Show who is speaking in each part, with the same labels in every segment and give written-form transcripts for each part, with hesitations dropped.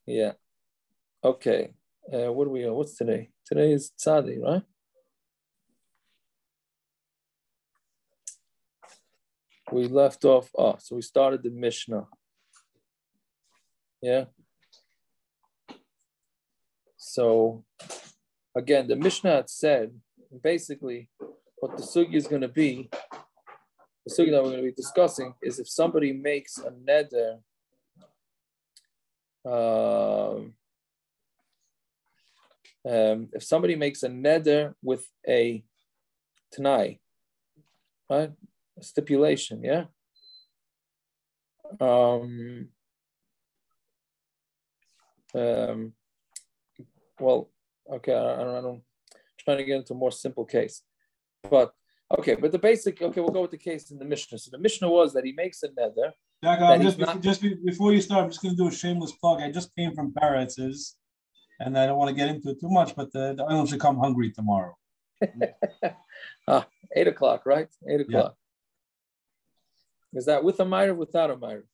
Speaker 1: Yeah. Okay. What do we know? What's today? Today is Tzadi, right? We left off. Oh, so we started the Mishnah. Yeah. So again, the Mishnah had said basically what the sugi is going to be. The sugi that we're going to be discussing is if somebody makes a neder. If somebody makes a neder with a tanai, right? A stipulation, yeah. Well, okay, I don't trying to get into a more simple case, but okay, but the basic, okay, we'll go with the case in the Mishnah. So the Mishnah was that he makes a neder.
Speaker 2: Just before you start, I'm just going to do a shameless plug. I just came from Paris, and I don't want to get into it too much, but the island should come hungry tomorrow.
Speaker 1: 8 o'clock, right? 8 o'clock. Yeah. Is that with a matir or without a matir?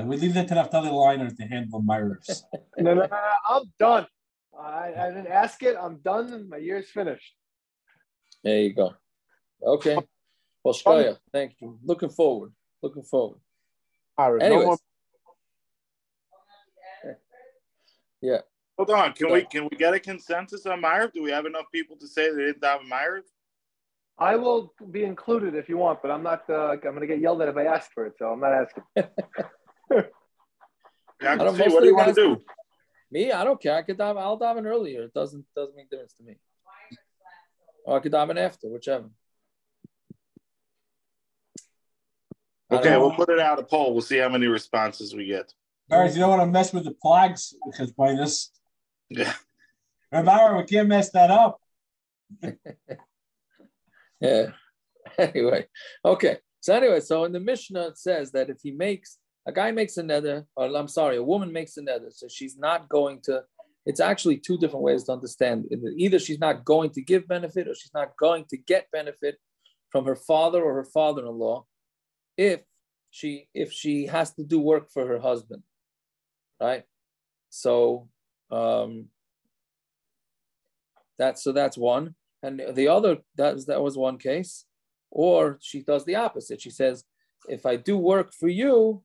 Speaker 2: We leave that to Naftali Liner to handle mirrors.
Speaker 3: No, I'm done. I didn't ask it. I'm done. My year's finished.
Speaker 1: There you go. Okay. Well, shkaya, thank you. Looking forward. Anyways.
Speaker 3: No
Speaker 1: yeah.
Speaker 4: Hold on. Can we get a consensus on Meyer? Do we have enough people to say they didn't have a Meyer?
Speaker 3: I will be included if you want, but I'm not. I'm going to get yelled at if I ask for it, so I'm not asking.
Speaker 4: What do you want to do?
Speaker 1: Me, I don't care. I'll daven earlier. It doesn't make difference to me. Or I could daven after, whichever.
Speaker 4: Okay, we'll put it out a poll. We'll see how many responses we get.
Speaker 2: Guys, you don't want to mess with the plagues because by this.
Speaker 4: Yeah.
Speaker 2: Remember, we can't mess that up.
Speaker 1: Yeah. Anyway, okay. So in the Mishnah it says that if a guy makes a neder, or I'm sorry, a woman makes a neder, so she's not going to. It's actually two different ways to understand. Either she's not going to give benefit, or she's not going to get benefit from her father or her father-in-law, if she has to do work for her husband, right? So that's one. And the other, that was one case. Or she does the opposite. She says, if I do work for you,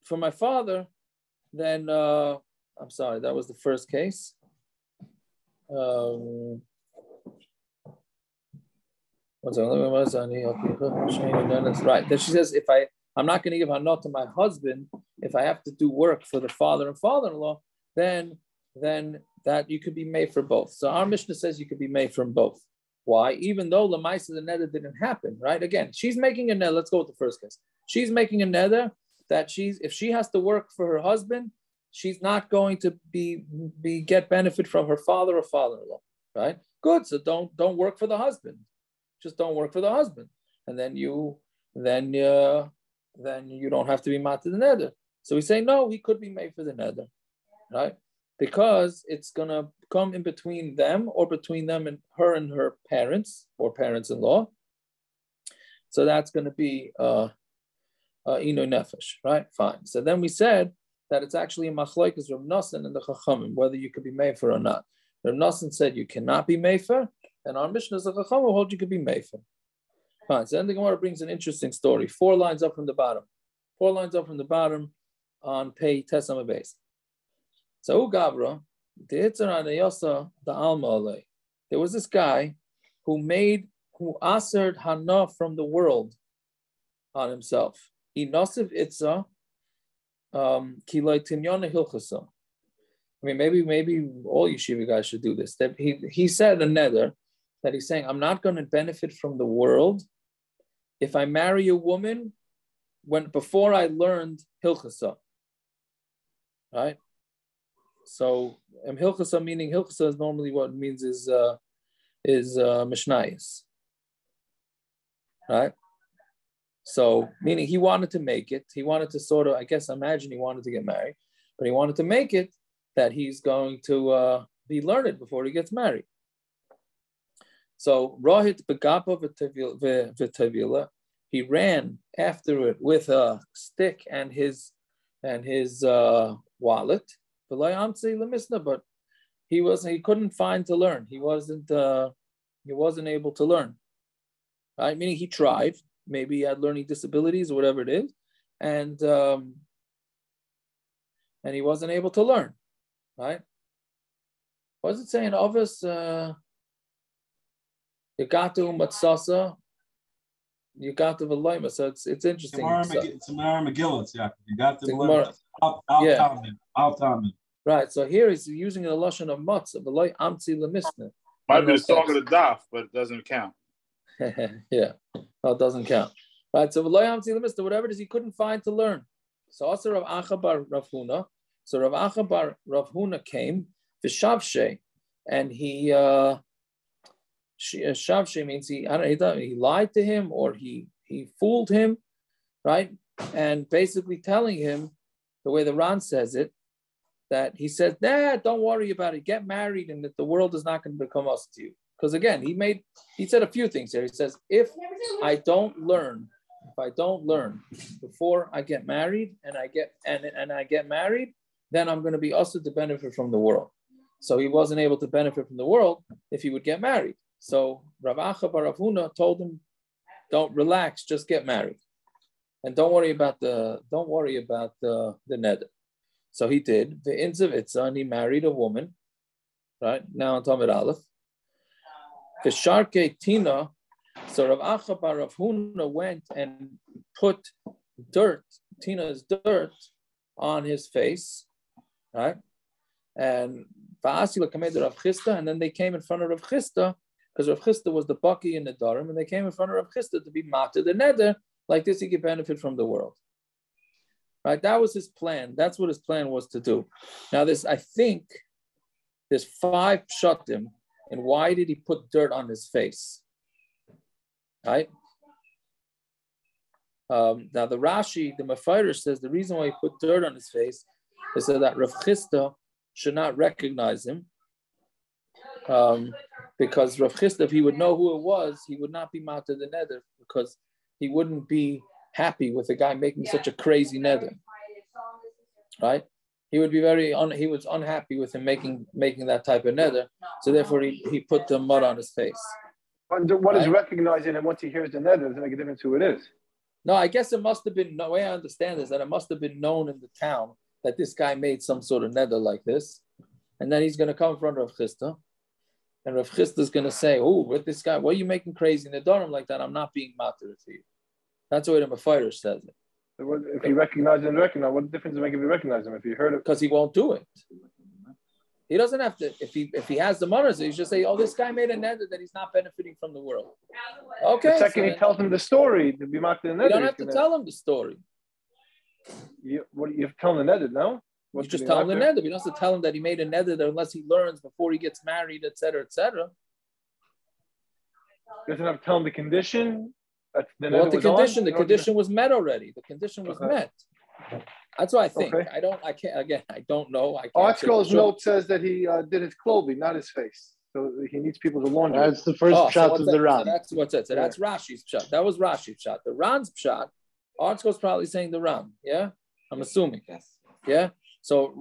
Speaker 1: for my father, then I'm sorry, that was the first case. Right. Then she says, I'm not going to give hanot to my husband if I have to do work for the father and father-in-law, then that you could be made for both. So our Mishnah says you could be made from both. Why? Even though Lamaisa the neder didn't happen, right? Again, she's making a neder. Let's go with the first case. She's making a neder that if she has to work for her husband, she's not going to get benefit from her father or father-in-law, right? Good. So don't work for the husband. Just don't work for the husband, and then you don't have to be matir the neder. So we say no, he could be made for the neder, right? Because it's gonna come in between them or between them and her parents or parents-in-law. So that's gonna be inu nefesh, right? Fine. So then we said that it's actually a machlokes Rav Nosson and the chachamim whether you could be made for or not. Rav Nosson said you cannot be made for, and our Mishnah is a chacham who hold you could be made for. Fine. So then the Gemara brings an interesting story. 4 lines up from the bottom. 4 lines up from the bottom on pay Tesam base. So Gabra, there was this guy who asered hana from the world on himself. He nasiv itza kiloi tinyana hilchasa. I mean, maybe all yeshiva guys should do this. That he said a neder that he's saying, I'm not going to benefit from the world if I marry a woman before I learned hilchasa, right? So hilchasa meaning hilchasa is normally what it means is mishnayos, right? So meaning he wanted to make it. He wanted to sort of, I guess, imagine he wanted to get married, but he wanted to make it that he's going to be learned before he gets married. So Rohit Begapa v'Tavila, he ran after it with a stick and his wallet. But he couldn't find to learn. He wasn't able to learn. Right? Meaning he tried. Maybe he had learning disabilities or whatever it is, and he wasn't able to learn. Right? What does it say in Ovis? Yagatu matzasa, Yagatu v'loima. So it's interesting.
Speaker 2: It's a Megillah. Yeah, Yagatu
Speaker 1: v'loima. Right. So here he's using the lashon of matzah. V'loy amtzi l'misna.
Speaker 4: Might be the song of the daf, but it doesn't count.
Speaker 1: Yeah, no, it doesn't count. Right. So v'loy amtzi l'misna, whatever it is he couldn't find to learn. So also Rav Acha bar Rav Huna. So Rav Acha bar Rav Huna came v'shavshe, and he shavshe means he lied to him or he fooled him, right? And basically telling him the way the Ran says it, that he said, nah, don't worry about it, get married, and that the world is not going to become us to you. Because again, he said a few things here. He says, if I don't learn before I get married and I get married, then I'm going to be also to benefit from the world. So he wasn't able to benefit from the world if he would get married. So Rav Acha bar Rav Huna told him, don't relax, just get married. And don't worry about the neder. So he did. The Inzavitza, and he married a woman. Right? Now on Tamid Aleph. The Sharke Tina, so Rav Acha bar Rav Huna went and put Tina's dirt on his face. Right? And and then they came in front of Rav Chisda, because Rav Chisda was the Baki in Nedarim, and they came in front of Rav Chisda to be matir the neder, like this he could benefit from the world. Right? That was his plan. That's what his plan was to do. Now I think there's 5 pshatim, and why did he put dirt on his face? Right? Now the Rashi, the Mephairer says the reason why he put dirt on his face is so that Rav Chisda should not recognize him, because Rav Chisda, if he would know who it was, he would not be matir the neder, because he wouldn't be happy with a guy making such a crazy neder, right? He would be he was unhappy with him making that type of neder, so therefore he put the mud on his face.
Speaker 3: What is recognizing him once he hears the neder? Does it make a difference who it is?
Speaker 1: No, I guess it must have been, the way I understand is that it must have been known in the town that this guy made some sort of neder like this, and then he's going to come in front of Rav Chisda, and Rav Chisda is going to say, "Oh, with this guy, why are you making crazy nedarim like that? I'm not being matir for you." That's the way the Mephairer says it.
Speaker 3: If he recognizes and recognize, what difference does it make if he recognizes him? If he heard it,
Speaker 1: because he won't do it. He doesn't have to. If he has the manners, he should say, "Oh, this guy made a neder that he's not benefiting from the world." Okay.
Speaker 3: The second he tells him the story to be matir the neder,
Speaker 1: you don't have to tell him the story.
Speaker 3: You tell him the neder, no?
Speaker 1: You just tell him the neder. You don't have to tell him that he made a neder unless he learns before he gets married, etc., etc.
Speaker 3: Doesn't have to tell him the condition.
Speaker 1: What the condition? The condition was met already. The condition was met. That's what I think. Okay. I don't know.
Speaker 3: Artsko's note says that he did his clothing, not his face. So he needs people to laundry.
Speaker 5: That's the first shot of the Ran.
Speaker 1: So that's what's it. So that's Rashi's shot. That was Rashi's shot. The Ran's shot. Artsko's probably saying the Ran. Yeah, I'm assuming.
Speaker 5: Yes.
Speaker 1: Yeah. So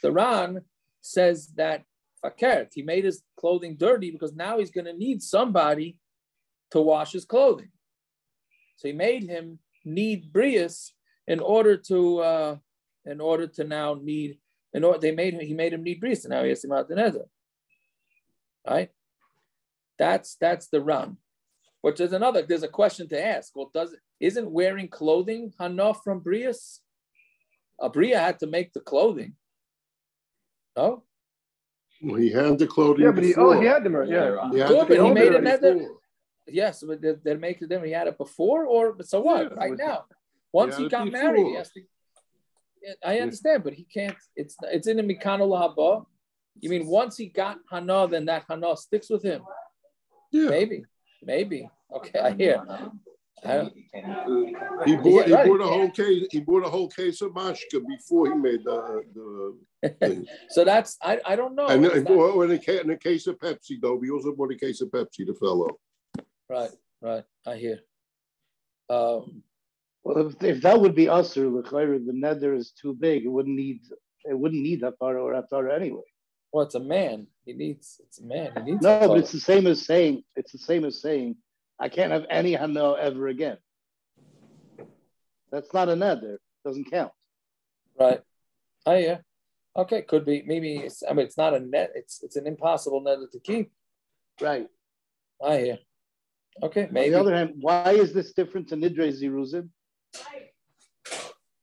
Speaker 1: the Ran says that fakert, he made his clothing dirty because now he's going to need somebody to wash his clothing. So he made him need brius he made him need brius, and now he has to mount the neder. Right? That's the Ran. Which is there's a question to ask. Well, isn't wearing clothing hana from brius? A bria had to make the clothing. No?
Speaker 6: Well, he had the clothing.
Speaker 3: Yeah, but he had them. Yeah.
Speaker 1: Good, but he made a neder. Yes, but they make it then. He had it before, so what?
Speaker 6: Yeah,
Speaker 1: right now, once he got married, he has to. I understand, but he can't. It's in the mikano lahaba. You mean once he got hana, then that hana sticks with him?
Speaker 6: Yeah,
Speaker 1: maybe. Okay, I hear.
Speaker 6: He bought a whole case. He bought a whole case of mashka before he made the thing.
Speaker 1: So that's I don't know.
Speaker 6: And in a case of Pepsi, though, he also bought a case of Pepsi, the fellow.
Speaker 1: Right. I hear.
Speaker 3: Well, if that would be usher, the neder is too big. It wouldn't need hafara or hafara anyway.
Speaker 1: Well, it's a man. It's a man. He needs
Speaker 3: no,
Speaker 1: hafara.
Speaker 3: but it's the same as saying I can't have any hana ever again. That's not a neder. Doesn't count.
Speaker 1: Right. Oh yeah. Okay, could be. Maybe it's not a net. It's an impossible neder to keep.
Speaker 3: Right.
Speaker 1: I hear. Okay, maybe.
Speaker 3: On the other hand, why is this different to nidre ziruzin?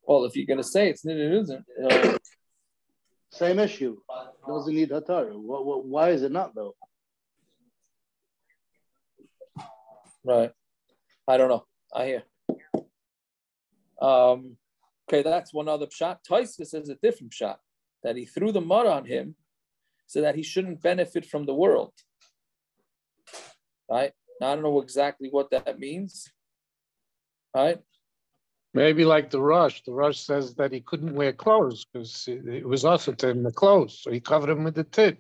Speaker 1: Well, if you're going to say it's nidre ziruzin,
Speaker 3: same issue. Doesn't need hatar. Why is it not though?
Speaker 1: Right. I don't know. I hear. Okay, that's one other shot. Taisa says a different shot, that he threw the mud on him so that he shouldn't benefit from the world. Right? Now, I don't know exactly what that means. Right?
Speaker 5: Maybe like the Rush. The Rush says that he couldn't wear clothes because it was also to him the clothes, so he covered him with the tit.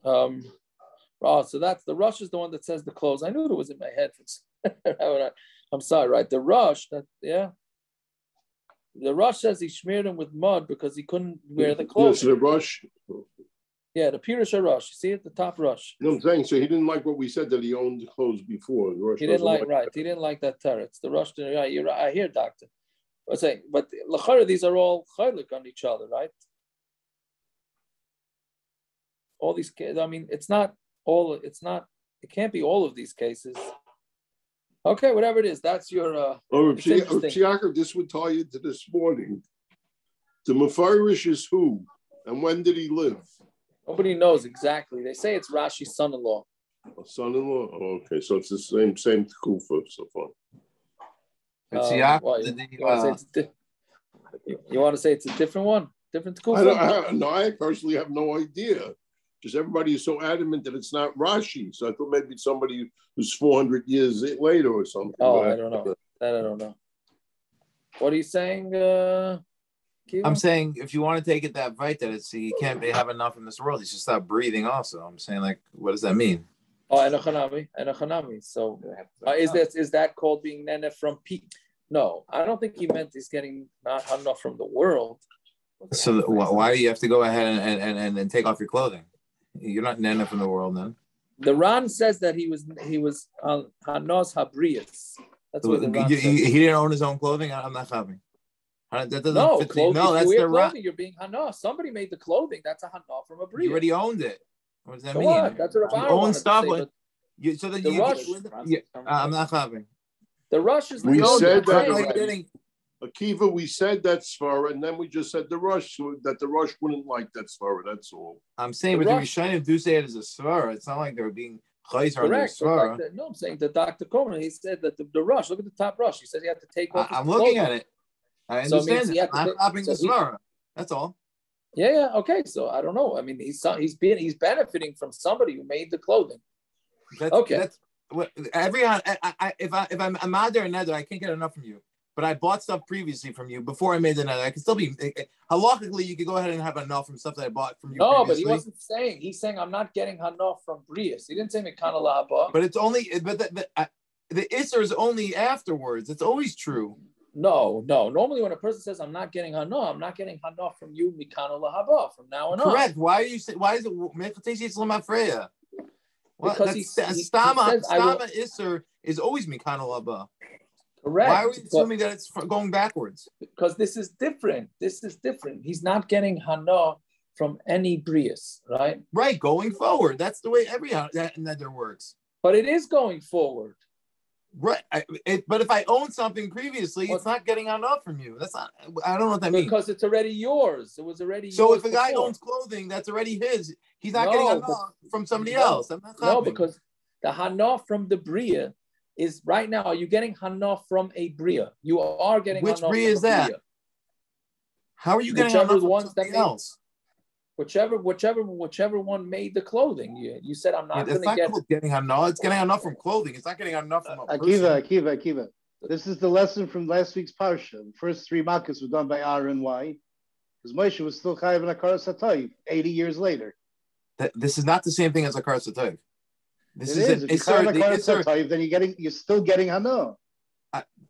Speaker 1: So that's the Rush is the one that says the clothes. I knew it was in my head. I'm sorry, right? The Rush, the Rush says he smeared him with mud because he couldn't wear the clothes.
Speaker 6: Yes, the Rush.
Speaker 1: Yeah, the Pirush Rush. You see it, the top Rush.
Speaker 6: No, I'm saying, so he didn't like what we said that he owned the clothes before. The Rush
Speaker 1: he didn't like, right.
Speaker 6: That.
Speaker 1: He didn't like that teretz. The Rush didn't, right, you're right. I hear, doctor. I'm saying, but l'chara, these are all chaylik on each other, right? All these cases, I mean, it can't be all of these cases. Okay, whatever it is, that's your.
Speaker 6: Chiakar, this would tie you to this morning. The Mefarish is who, and when did he live?
Speaker 1: Nobody knows exactly. They say it's Rashi's son-in-law.
Speaker 6: Son-in-law? Oh, okay, so it's the same kufa so far.
Speaker 1: You want to say it's a different one? Different kufa?
Speaker 6: No, I personally have no idea. Because everybody is so adamant that it's not Rashi. So I thought maybe it's somebody who's 400 years later or something.
Speaker 1: Oh, I don't know. That I don't know. What are you saying,
Speaker 7: I'm saying if you want to take it that right, that it's he can't have enough in this world, he should stop breathing also. I'm saying, like, what does that mean?
Speaker 1: Oh, enochanami. So is that called being nene from P? No, I don't think he meant he's getting not enough from the world.
Speaker 7: So why do you have to go ahead and take off your clothing? You're not nene from the world then.
Speaker 1: The Ran says that he was hanos habrius. That's what the Ran says.
Speaker 7: He didn't own his own clothing. I'm not having. That doesn't fit.
Speaker 1: Clothing,
Speaker 7: no, that's the Ran.
Speaker 1: You're being hanos. Somebody made the clothing. That's a hanos from a brius.
Speaker 7: You already owned it. What does that
Speaker 1: so
Speaker 7: mean?
Speaker 1: What? That's what
Speaker 7: you own stuff. I'm not having.
Speaker 1: The Rush is.
Speaker 6: We said that already. Akiva, we said that svara, and then we just said the Rush, that the Rush wouldn't like that svara. That's all.
Speaker 7: I'm saying, but the Rishonim do say it as a svara. It's not like they're being chayzer on their svara.
Speaker 1: No, I'm saying that Dr. Coleman, he said that the Rush. Look at the top Rush. He said he had to take off.
Speaker 7: I'm looking at it. I understand. I'm copying the svara. That's all.
Speaker 1: Yeah. Okay. So I don't know. I mean, he's benefiting from somebody who made the clothing.
Speaker 7: If I'm a matir or neder, I can't get enough from you. But I bought stuff previously from you before I made the neder. I can still be halachically. You could go ahead and have enough from stuff that I bought from you.
Speaker 1: No,
Speaker 7: previously.
Speaker 1: But he wasn't saying. He's saying I'm not getting hanoch from brius. He didn't say mekana lahaba.
Speaker 7: But it's only. But the isser is only afterwards. It's always true.
Speaker 1: No. Normally, when a person says I'm not getting hanoch, I'm not getting hanoch from you mekana lahaba from now on.
Speaker 7: Correct. Why are you saying? Why is it mechatesi lamafreya?
Speaker 1: Because he
Speaker 7: stama isser is always mekana lahaba.
Speaker 1: Correct.
Speaker 7: Why are we assuming that it's going backwards?
Speaker 1: Because this is different. He's not getting hana from any brius, right?
Speaker 7: Right, going forward. That's the way every neder works.
Speaker 1: But it is going forward.
Speaker 7: Right. But if I own something previously, it's not getting hana from you. That's not. I don't know what that means.
Speaker 1: Because it's already yours. It was already
Speaker 7: so
Speaker 1: yours.
Speaker 7: So if a guy owns clothing, that's already his. He's not getting hana from somebody else. I'm not
Speaker 1: no, because the hana from the bria is right now. Are you getting hana from a bria? You are getting.
Speaker 7: Which
Speaker 1: hana
Speaker 7: bria is that?
Speaker 1: Bria.
Speaker 7: How are you getting hana from something else?
Speaker 1: Whichever one made the clothing. You said I'm not going to get.
Speaker 7: Getting hana. It's getting hana from clothing. It's not getting hana from a person.
Speaker 3: Akiva. This is the lesson from last week's parsha. The first 3 makkos were done by Aaron. Why? Because Moshe was still chayav in akar satayv 80 years later.
Speaker 7: This is not the same thing as akar satayv. This is
Speaker 3: an isser. Then you're still getting hana.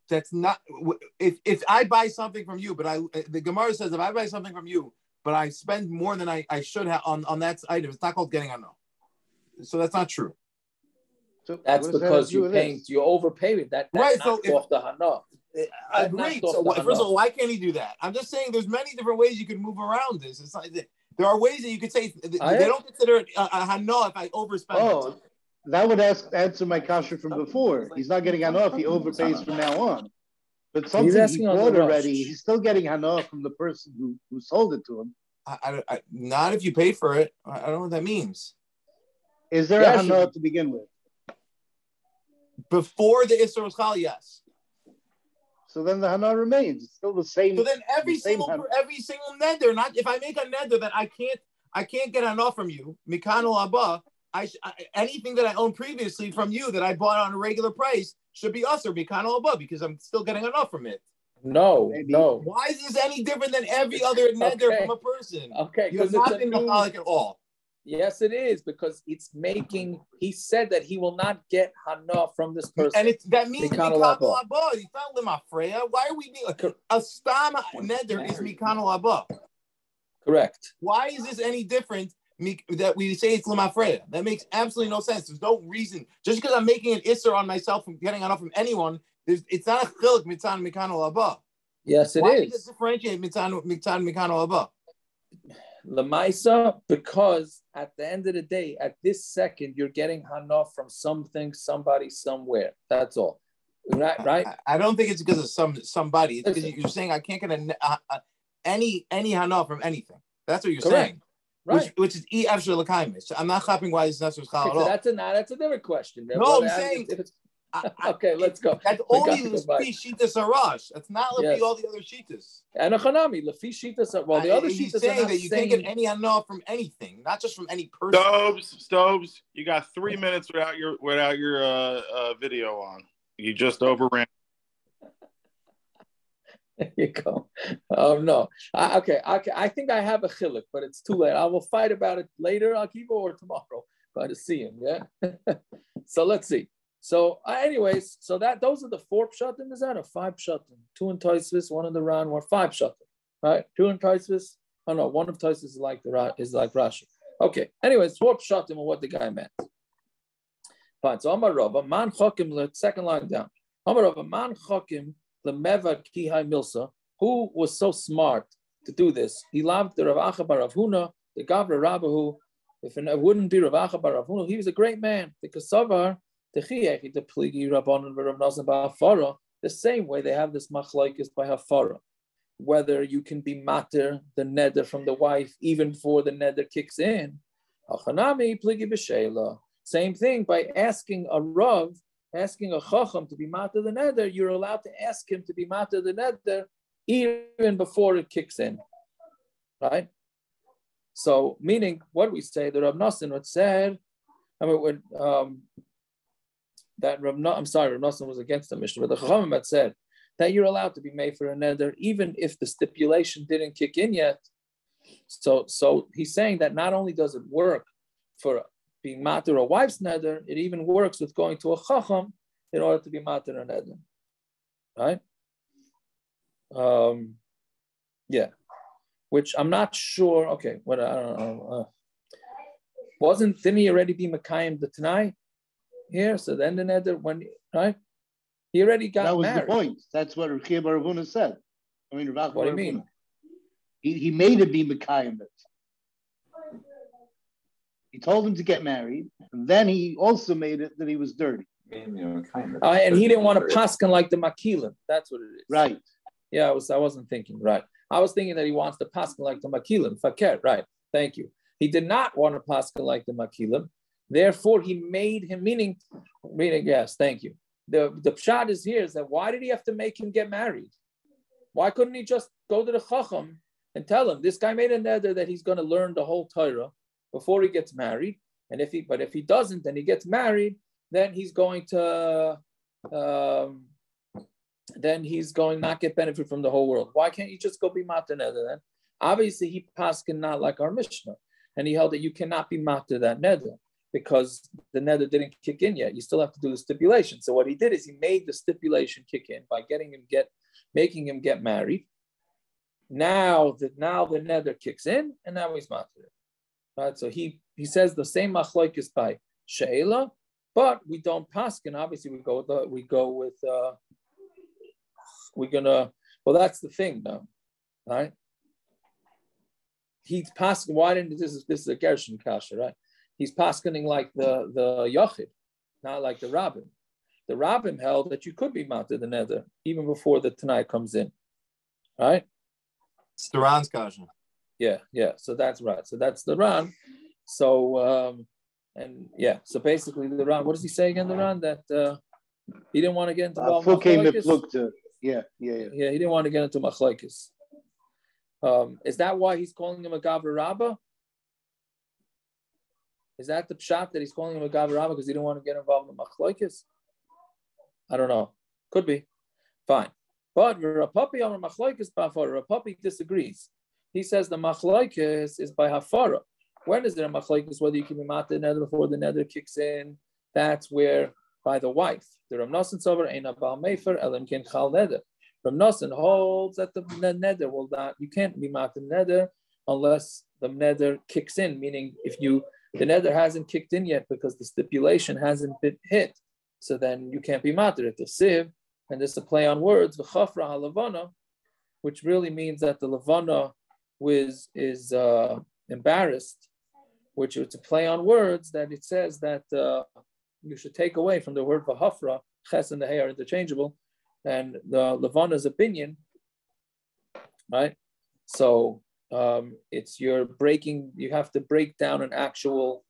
Speaker 7: That's not if I buy something from you, but the Gemara says if I buy something from you, but I spend more than I should have on that item, it's not called getting a no. So that's not true.
Speaker 3: So
Speaker 1: That's because you overpay it. That
Speaker 7: right.
Speaker 1: So off the hana.
Speaker 7: Agreed. So first of all, why can't he do that? I'm just saying there's many different ways you can move around this. It's not, there are ways that you could say they don't consider it a hana if I overspend.
Speaker 3: Oh, that would answer my kasha from before. He's not getting hana if he overpays from now on. But something he bought already, he's still getting hana from the person who sold it to him.
Speaker 7: I not if you pay for it. I don't know what that means.
Speaker 3: Is there a hana to begin with?
Speaker 7: Before the Isser was Chal, yes.
Speaker 3: So then the hana remains. It's still the same.
Speaker 7: So then every single neder, not if I make a neder that I can't get hana from you, mikano abba. Anything that I owned previously from you that I bought on a regular price should be us or mikano abba because I'm still getting enough from it.
Speaker 1: No.
Speaker 7: Why is this any different than every other neder from a person?
Speaker 1: Okay,
Speaker 7: because it's not been mechalik at all.
Speaker 1: Yes, it is because it's making. He said that he will not get hana from this person,
Speaker 7: and that means mikano abba. It's not limafreya. Why are we being a stam neder is mikano abba?
Speaker 1: Correct.
Speaker 7: Why is this any different? That we say it's limafreya. That makes absolutely no sense. There's no reason. Just because I'm making an isser on myself from getting enough from anyone, it's not a chiluk mitzan mikano abba.
Speaker 1: Yes, it is.
Speaker 7: Why does it differentiate mitzan mikano abba?
Speaker 1: Lamaisa, because at the end of the day, at this second, you're getting hana from something, somebody, somewhere. That's all. Right?
Speaker 7: I don't think it's because of somebody. It's because you're saying I can't get any hana from anything. That's what you're saying. Right. Which is e after l'kaimis. So I'm not clapping why it's not so at all.
Speaker 1: That's a different question.
Speaker 7: No, I'm saying.
Speaker 1: Okay, let's go.
Speaker 7: That's only Lefi Shitas Arash. That's not Lefi all the other Shitas.
Speaker 1: And a Chanami, Lefi Shitas. Well, the other Shitas
Speaker 7: saying that you can't get any hana from anything, not just from any person.
Speaker 4: Stobes, you got 3 minutes without your video on. You just overran.
Speaker 1: There you go. No. Okay. I think I have a chiluk, but it's too late. I will fight about it later, Akiva, or tomorrow. Going to see him. Yeah. So let's see. So, anyways, those are the 4 pshatim. Is that a 5 pshatim? 2 in Tosfos, 1 in the Ran, 5 pshatim. Right? 2 in Tosfos. Oh no, 1 of Tosfos is like Rashi. Okay. Anyways, 4 pshatim and what the guy meant. Fine. So Amar Rav, man chokim. Second line down. Amar Rav, man chokim. Who was so smart to do this? He loved the Rav Acha bar Rav Huna, the Gavra Rabbahu. If it wouldn't be Rav Acha bar Rav Huna, he was a great man. The kesuba, the chiyech, the pligi Rabbanon Rav Nazan ba'afara. The same way they have this machlokes by hafara, whether you can be matir the neder from the wife even before the neder kicks in. Achanami pligi b'sheila. Same thing by asking a Rav. Asking a chacham to be matir the neder, you're allowed to ask him to be matir the neder even before it kicks in, right? So, meaning what we say, the Rav Nosson had said, Rav Nosson was against the Mishna, but the chachamim had said that you're allowed to be made for a neder even if the stipulation didn't kick in yet. So he's saying that not only does it work for being matir a wife's neder, it even works with going to a chacham in order to be matir a neder, right? Yeah, which I'm not sure. Okay, what I don't know. Didn't he already be Mekayim the Tanai here? So then the neder right? He already got married.
Speaker 3: That was the point. That's what Rav bar Ravuna said. I mean,
Speaker 1: what do you mean?
Speaker 3: He made it be Mekayim. He told him to get married, and then he also made it that he was dirty.
Speaker 1: And he didn't want to paskin like the makilim. That's what it is.
Speaker 3: Right.
Speaker 1: Yeah, I wasn't thinking. Right. I was thinking that he wants to paskin like the makilim. Fakir. Right. Thank you. He did not want to paskin like the makilim. Therefore, he made him, meaning, yes, thank you. The pshat is here is that why did he have to make him get married? Why couldn't he just go to the chacham and tell him, this guy made a neder that he's going to learn the whole Torah before he gets married, and if he doesn't, then he gets married, then he's going to not get benefit from the whole world. Why can't you just go be matir neder then? Obviously, he paskin not like our Mishna, and he held that you cannot be matir that neder. because the neder didn't kick in yet. You still have to do the stipulation. So what he did is he made the stipulation kick in by making him get married. Now the neder kicks in, and now he's matir. Right? So he says the same machlokes by she'ela, but we don't paskin. Obviously, well, that's the thing now, right? He's paskin. Why didn't this is a gershon kasha, right? He's paskening like the yachid, not like the rabbim. The rabbim held that you could be matir the neder even before the tanai comes in, right?
Speaker 7: It's the Ran's kasha.
Speaker 1: Yeah. So that's right. So that's the Ran. So so basically the Ran. What does he say again? The Ran that he didn't want to get into machlokes. Yeah. He didn't want to get into machlokes. Is that why he's calling him a gavra rabba? Is that the pshat that he's calling him a gavra rabba because he didn't want to get involved in machlokes? I don't know. Could be. Fine. But Rapapi disagrees. He says the machlokes is by hafara. When is there a machlokes whether you can be matir neder before the neder kicks in? That's where by the wife. The Rav Nosson sover ein abal mefer elim ken chal neder. Rav Nosson holds that the neder will not. You can't be matir neder unless the neder kicks in. Meaning, if the neder hasn't kicked in yet because the stipulation hasn't been hit, so then you can't be matir at the siv. And there's a play on words, the chafra halavana, which really means that the lavana is embarrassed, which is a play on words that it says that you should take away from the word v'hafra. Ches and the hay are interchangeable, and the lavana's opinion, right? So it's you have to break down an actual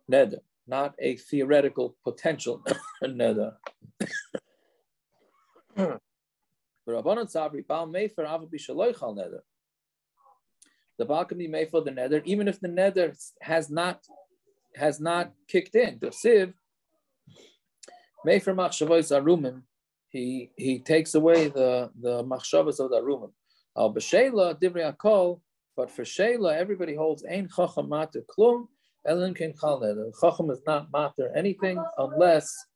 Speaker 1: neder, not a theoretical potential neder. The Baal can be made for the neder, even if the neder has not kicked in. The siv made for machshavos arumim, he takes away the machshavos of the arumim. Al b'sheila divrei akol, but for sheila everybody holds ein chacham matir klum elim ken chal neder. Chacham is not matir anything unless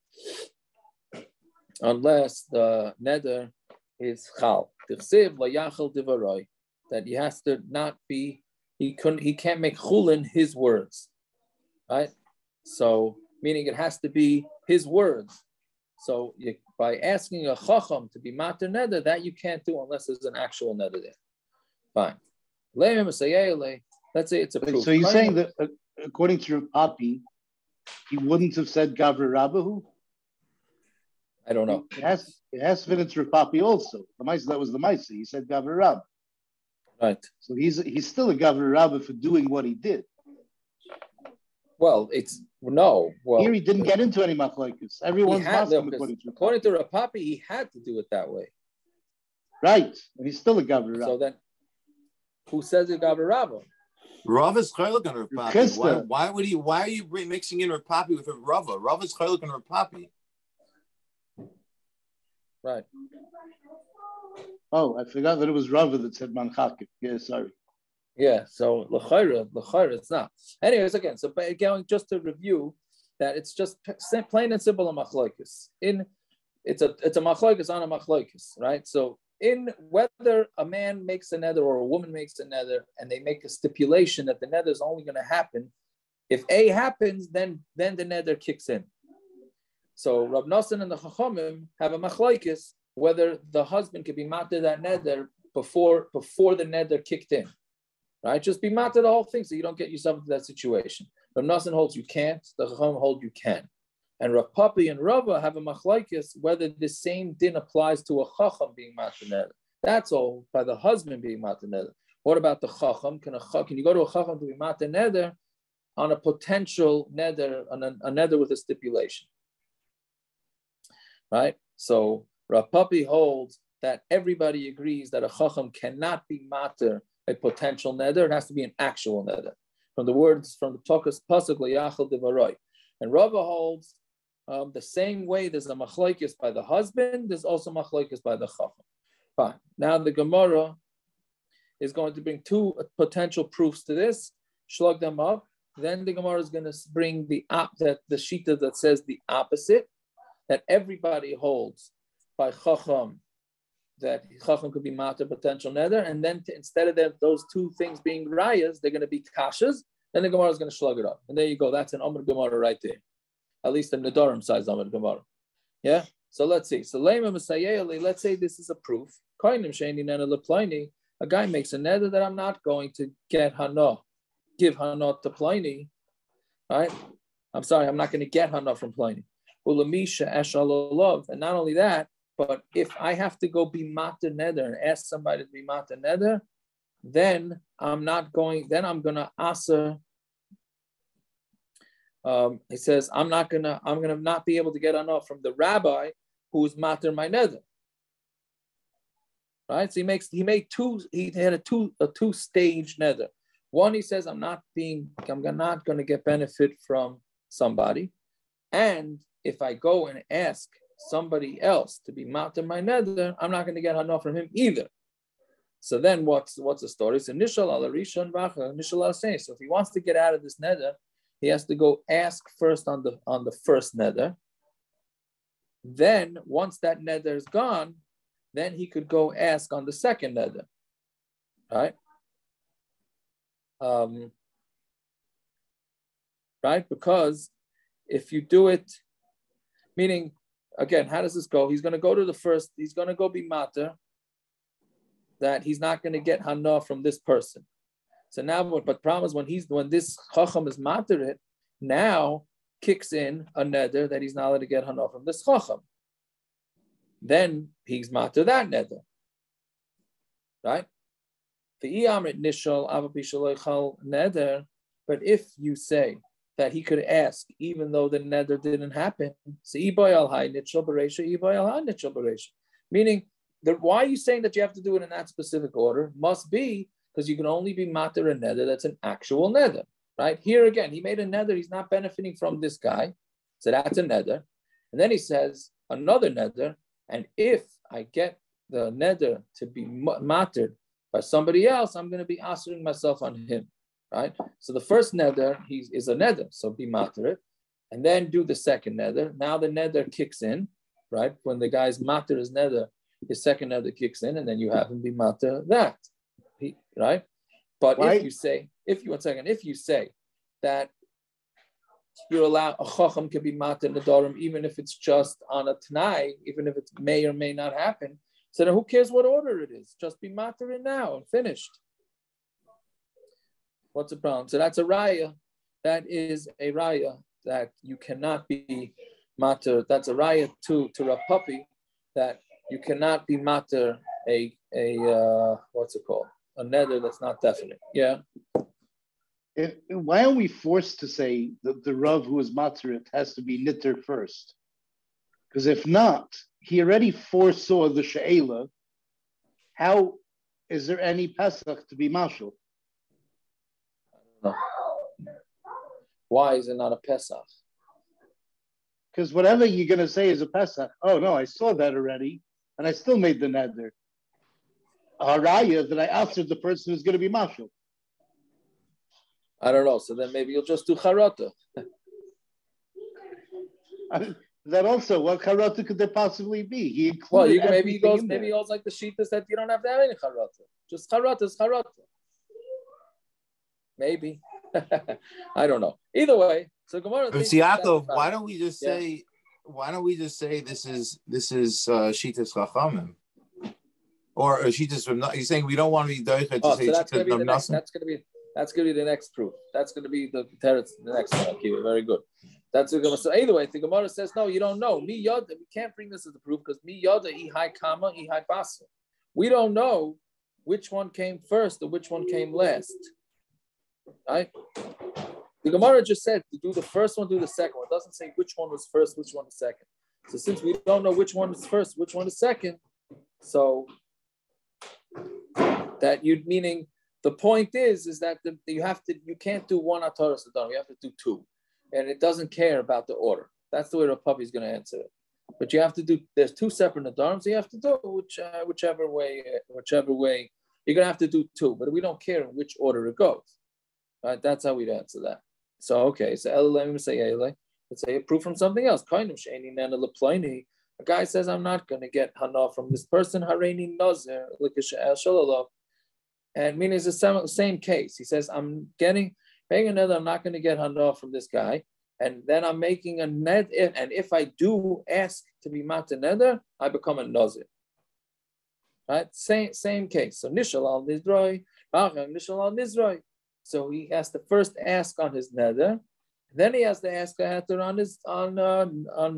Speaker 1: the neder is chal. Tichsiv layachal divaroi, that he has to not be, he can't make chulin his words, right? So meaning it has to be his words. So by asking a chacham to be matir neder, that you can't do unless there's an actual neder there. Fine. Let's say it's a proof.
Speaker 3: So you're saying that according to your papi, he wouldn't have said gavra rabbahu?
Speaker 1: I don't know.
Speaker 3: It has to fit into Rapapi also. The Maisa, that was the Maisa. He said Gavra Rab.
Speaker 1: Right.
Speaker 3: So he's still a Gavra Rabba for doing what he did.
Speaker 1: Well,
Speaker 3: here he didn't get into any machlokes. Everyone's according
Speaker 1: to Rapapi, he had to do it that way.
Speaker 3: Right. And he's still a Gavra Rabba.
Speaker 1: So then, who says a Gavra Rabba?
Speaker 7: Rav is chaylik on Rapapi. Why are you mixing in Rapapi with Rava? Rav is chaylik on Rapapi.
Speaker 1: Right.
Speaker 3: Oh, I forgot that it was Rava that said manchakim. Yeah, sorry.
Speaker 1: Yeah, so l'chayra, it's not. Anyways, again, so going just to review that it's just plain and simple a machlokes. It's a machlokes on a machlokes, right? So in whether a man makes a neder or a woman makes a neder, and they make a stipulation that the neder is only going to happen if A happens, then the neder kicks in. So Rav Nosson and the chachamim have a machlokes whether the husband could be matir that neder before the neder kicked in, right? Just be matir the whole thing so you don't get yourself into that situation. Rav Nosson holds you can't. The chachamim hold you can. And Rav Papi and Rava have a machlokes whether the same din applies to a chacham being matir neder. That's all by the husband being matir neder. What about the chacham? Can you go to a chacham to be matir neder on a potential neder, on a neder with a stipulation? Right? So Rav Papi holds that everybody agrees that a chacham cannot be matir a potential neder. It has to be an actual neder. From the words, from the pasuk layachal divaroi. And Rava holds the same way there's a machlokes by the husband, there's also machlokes by the chacham. Fine. Now the Gemara is going to bring two potential proofs to this. Shlug them up. then the Gemara is going to bring the shita that says the opposite, that everybody holds by chacham, that chacham could be matir potential neder, and then instead of those two things being rayas, they're going to be kashas. Then the Gemara is going to slug it up, and there you go. That's an Amud Gemara right there, at least a Nedarim size Amud Gemara. Yeah. So let's see. So let's say this is a proof. A guy makes a neder that I'm not going to give hana to Pliny. Right? I'm sorry, I'm not going to get hana from Pliny. And not only that, but if I have to go be matir neder and ask somebody to be matir neder, then I'm going to aser. He says I'm going to not be able to get hana from the rabbi who's matir my neder. Right? So he had a two-stage neder. One, he says I'm not going to get benefit from somebody, and if I go and ask somebody else to be matir my neder, I'm not going to get hana from him either. So then what's the story? So nishal al rishon vacha nishal al shnei. So if he wants to get out of this neder, he has to go ask first on the first neder. Then once that neder is gone, then he could go ask on the second neder. Right? Right? Because if you do it, meaning, again, how does this go? He's going to go to the first, he's going to go be matir, that he's not going to get hana from this person. So now, but promise when this chacham is matir it, now kicks in a neder that he's not allowed to get hana from this chacham. Then he's matir that neder. Right? But if you say that he could ask even though the neder didn't happen, meaning why are you saying that you have to do it in that specific order? Must be because you can only be matir a neder that's an actual neder. Right? Here again, he made a neder, he's not benefiting from this guy. So that's a neder. And then he says another neder, and if I get the neder to be matir by somebody else, I'm going to be asering myself on him, right? So the first neder is a neder, so be matir it, and then do the second neder. Now the neder kicks in, right? When the guy's matir his neder, his second neder kicks in, and then you have him be matir that, right? But if you say that you're allowed, a chacham can be matir nedarim, even if it's just on a t'nai, even if it may or may not happen. So then who cares what order it is? Just be matir it now and finished. What's the problem? So that's a raya. That is a raya that you cannot be matir. That's a raya to a puppy that you cannot be matir a what's it called? A neder that's not definite. Yeah.
Speaker 3: Why are we forced to say that the Rav who is matir it has to be niter first? Because if not, he already foresaw the she'ela. How is there any Pesach to be mashal?
Speaker 1: No. Why is it not a Pesach?
Speaker 3: Because whatever you're going to say is a Pesach. Oh no, I saw that already, and I still made the neder. A raya that I answered the person who's going to be mashal.
Speaker 1: I don't know. So then maybe you'll just do charata.
Speaker 3: That also, what charata could there possibly be? He
Speaker 1: included maybe he goes like the sheetas that you don't have to have any charata. Just charata is charata. Maybe. I don't know. Either way, so Gemara.
Speaker 7: Yaakov, why don't we just say this is sheetas chachamim or sheetas from? You're saying we don't want to be doichet to say
Speaker 1: that's going to be the next. That's going to be the next proof. That's going to be the next one. Okay, very good. That's what Gemara. So either way, the Gemara says no. You don't know. Mi yada. We can't bring this as a proof because mi yada ihai kama ihai basa. We don't know which one came first or which one came last. Right? The Gemara just said to do the first one, do the second one. It doesn't say which one was first, which one was second. So since we don't know which one is first, which one is second, so that meaning the point is that you can't do one ataras adon. You have to do two, and it doesn't care about the order. That's the way the puppy is going to answer it. But you have to do. There's two separate nadarms. So you have to do whichever way. You're going to have to do two, but we don't care in which order it goes. Right? That's how we'd answer that. So okay, so let's say a proof from something else. A guy says, I'm not going to get hana from this person. Hareini nazir, and meaning it's the same case. He says, I'm getting another. I'm not going to get hana from this guy, and then I'm making a ned. And if I do ask to be matir neder, I become a nazir. Right? Same case. So nishal al nizroi, nishal al nizroi. So he has to first ask on his neder, then he has to ask a heter on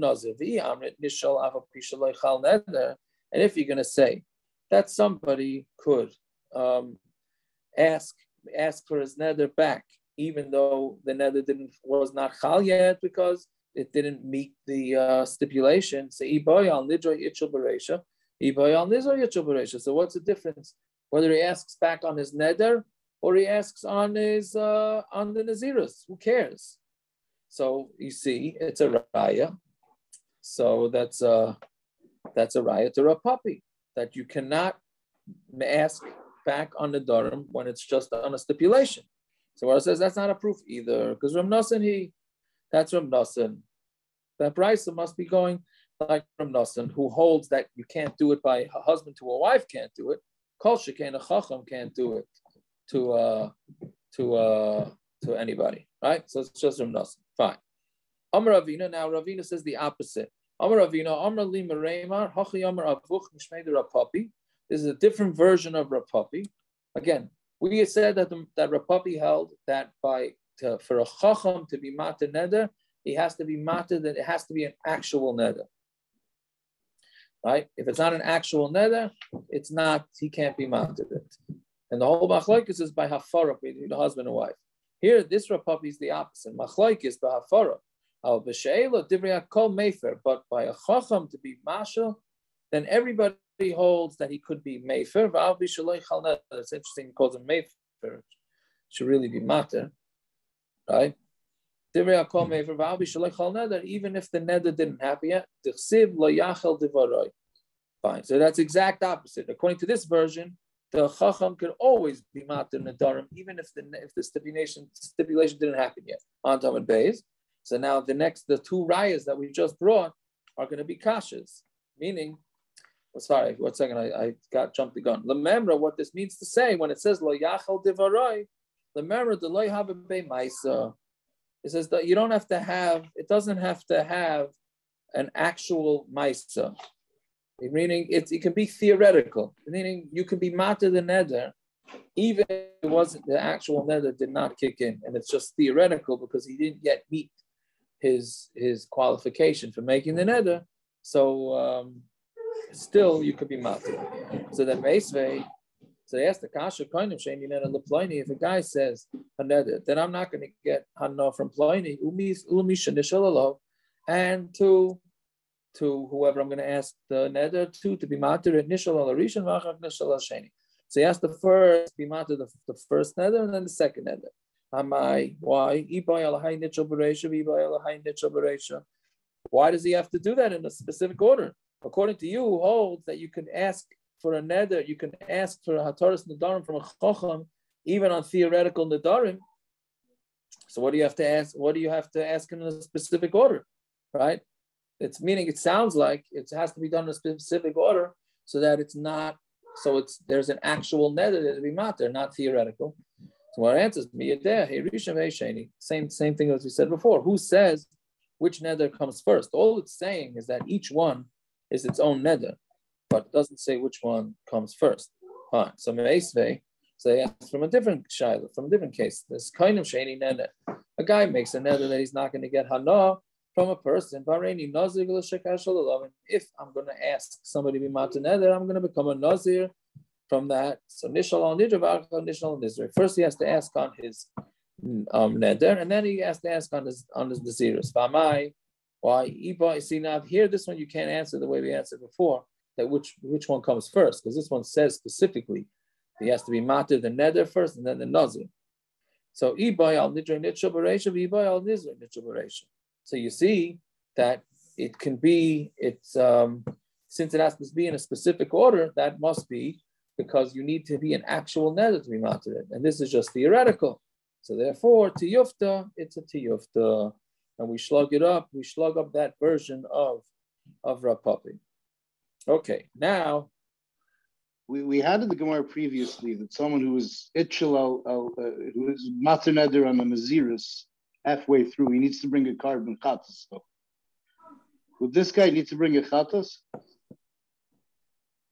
Speaker 1: nazir. And if you're going to say that somebody could ask for his neder back, even though the neder was not chal yet because it didn't meet the stipulation. So so what's the difference? Whether he asks back on his neder or he asks on his on the nazirus, who cares? So you see, it's a raya. So that's a raya to a puppy that you cannot ask back on the darim when it's just on a stipulation. So what it says that's not a proof either, because Rav Nosson that's Rav Nosson. That brisa must be going like Rav Nosson, who holds that you can't do it by a husband to a wife can't do it. Kol shekain a chacham can't do it to anybody, right? So it's just Rav Nosson. Fine. Amar Ravina. Now Ravina says the opposite. Amar Ravina. Amar li mereimar hachi amar avuch mishmei Rapapi. This is a different version of Rapapi. Again, we said that Rapapi held that for a chacham to be matir neder, he has to be matir, that it has to be an actual neder. Right? If it's not an actual neder, it's not. He can't be matir it. And the whole Machlokes is by hafara between the husband and wife. Here, this Rapapi is the opposite. Machlokes by hafara. Al b'sheila divrei kol mefer. But by a chacham to be mashal, then everybody holds that he could be mefer. It's interesting. He calls him mefer. Should really be matir, right? Divrei kol mefer v'al b'shalei chal neder. Even if the neder didn't happen yet, tichsiv lo yachal divaroi. Fine. So that's exact opposite. According to this version, the chacham could always be matir nedarim, even if the stipulation didn't happen yet on Amud Beis. So now the two rayas that we just brought are going to be kashas, meaning. Sorry, 1 second, I got jumped the gun. Remember what this means to say when it says lo yachal divaroi. Remember the lo have be ma'isa. It says that you don't have to have. It doesn't have to have an actual ma'isa. Meaning it can be theoretical. Meaning you can be matir the neder, even if it wasn't the actual neder did not kick in, and it's just theoretical because he didn't yet meet his qualification for making the neder. So still you could be matir. So then meisvei. So they asked the kasha kohenim sheini neder leploni. If a guy says a neder, then I'm not going to get hana from ploni umisha nishalalo, and to whoever I'm going to ask the neder to be matir nishal al rishon v'achar nishal al sheni. So he has to first be matir the first neder and then the second neder. Amai, why? Why does he have to do that in a specific order? According to you, who holds that you can ask for a neder, you can ask for a hataras nedarim from a chacham, even on theoretical nedarim. So what do you have to ask? What do you have to ask in a specific order, right? It's meaning it sounds like it has to be done in a specific order so that it's not. So there's an actual neder to be matir, not theoretical. So what answers me? Same thing as we said before. Who says which neder comes first? All it's saying is that each one is its own neder, but it doesn't say which one comes first. Fine. So meisvei, so they ask from a different shayla, from a different case. This kind of sheni neder. A guy makes a neder that he's not going to get hana from a person. If I'm going to ask somebody to be matir neder, I'm going to become a nazir from that. So nishal al nidr. First he has to ask on his neder, and then he has to ask on his nazirus. Why? See now here, this one you can't answer the way we answered before. That which one comes first? Because this one says specifically he has to be matir the neder first, and then the nazir. So ibay al nidr nitshel b'reisha, ibay al nizr nitshel b'reisha. So you see that it can be, since it has to be in a specific order, that must be because you need to be an actual neder to be matir. And this is just theoretical. So therefore, tiyufta, it's a tiyufta. And we slug it up. We slug up that version of Rav Papi. Okay, now
Speaker 3: we had in the Gemara previously that someone who was itchel who is matir neder on a mazirus halfway through, he needs to bring a carbon chatas. So, would this guy need to bring a chatas?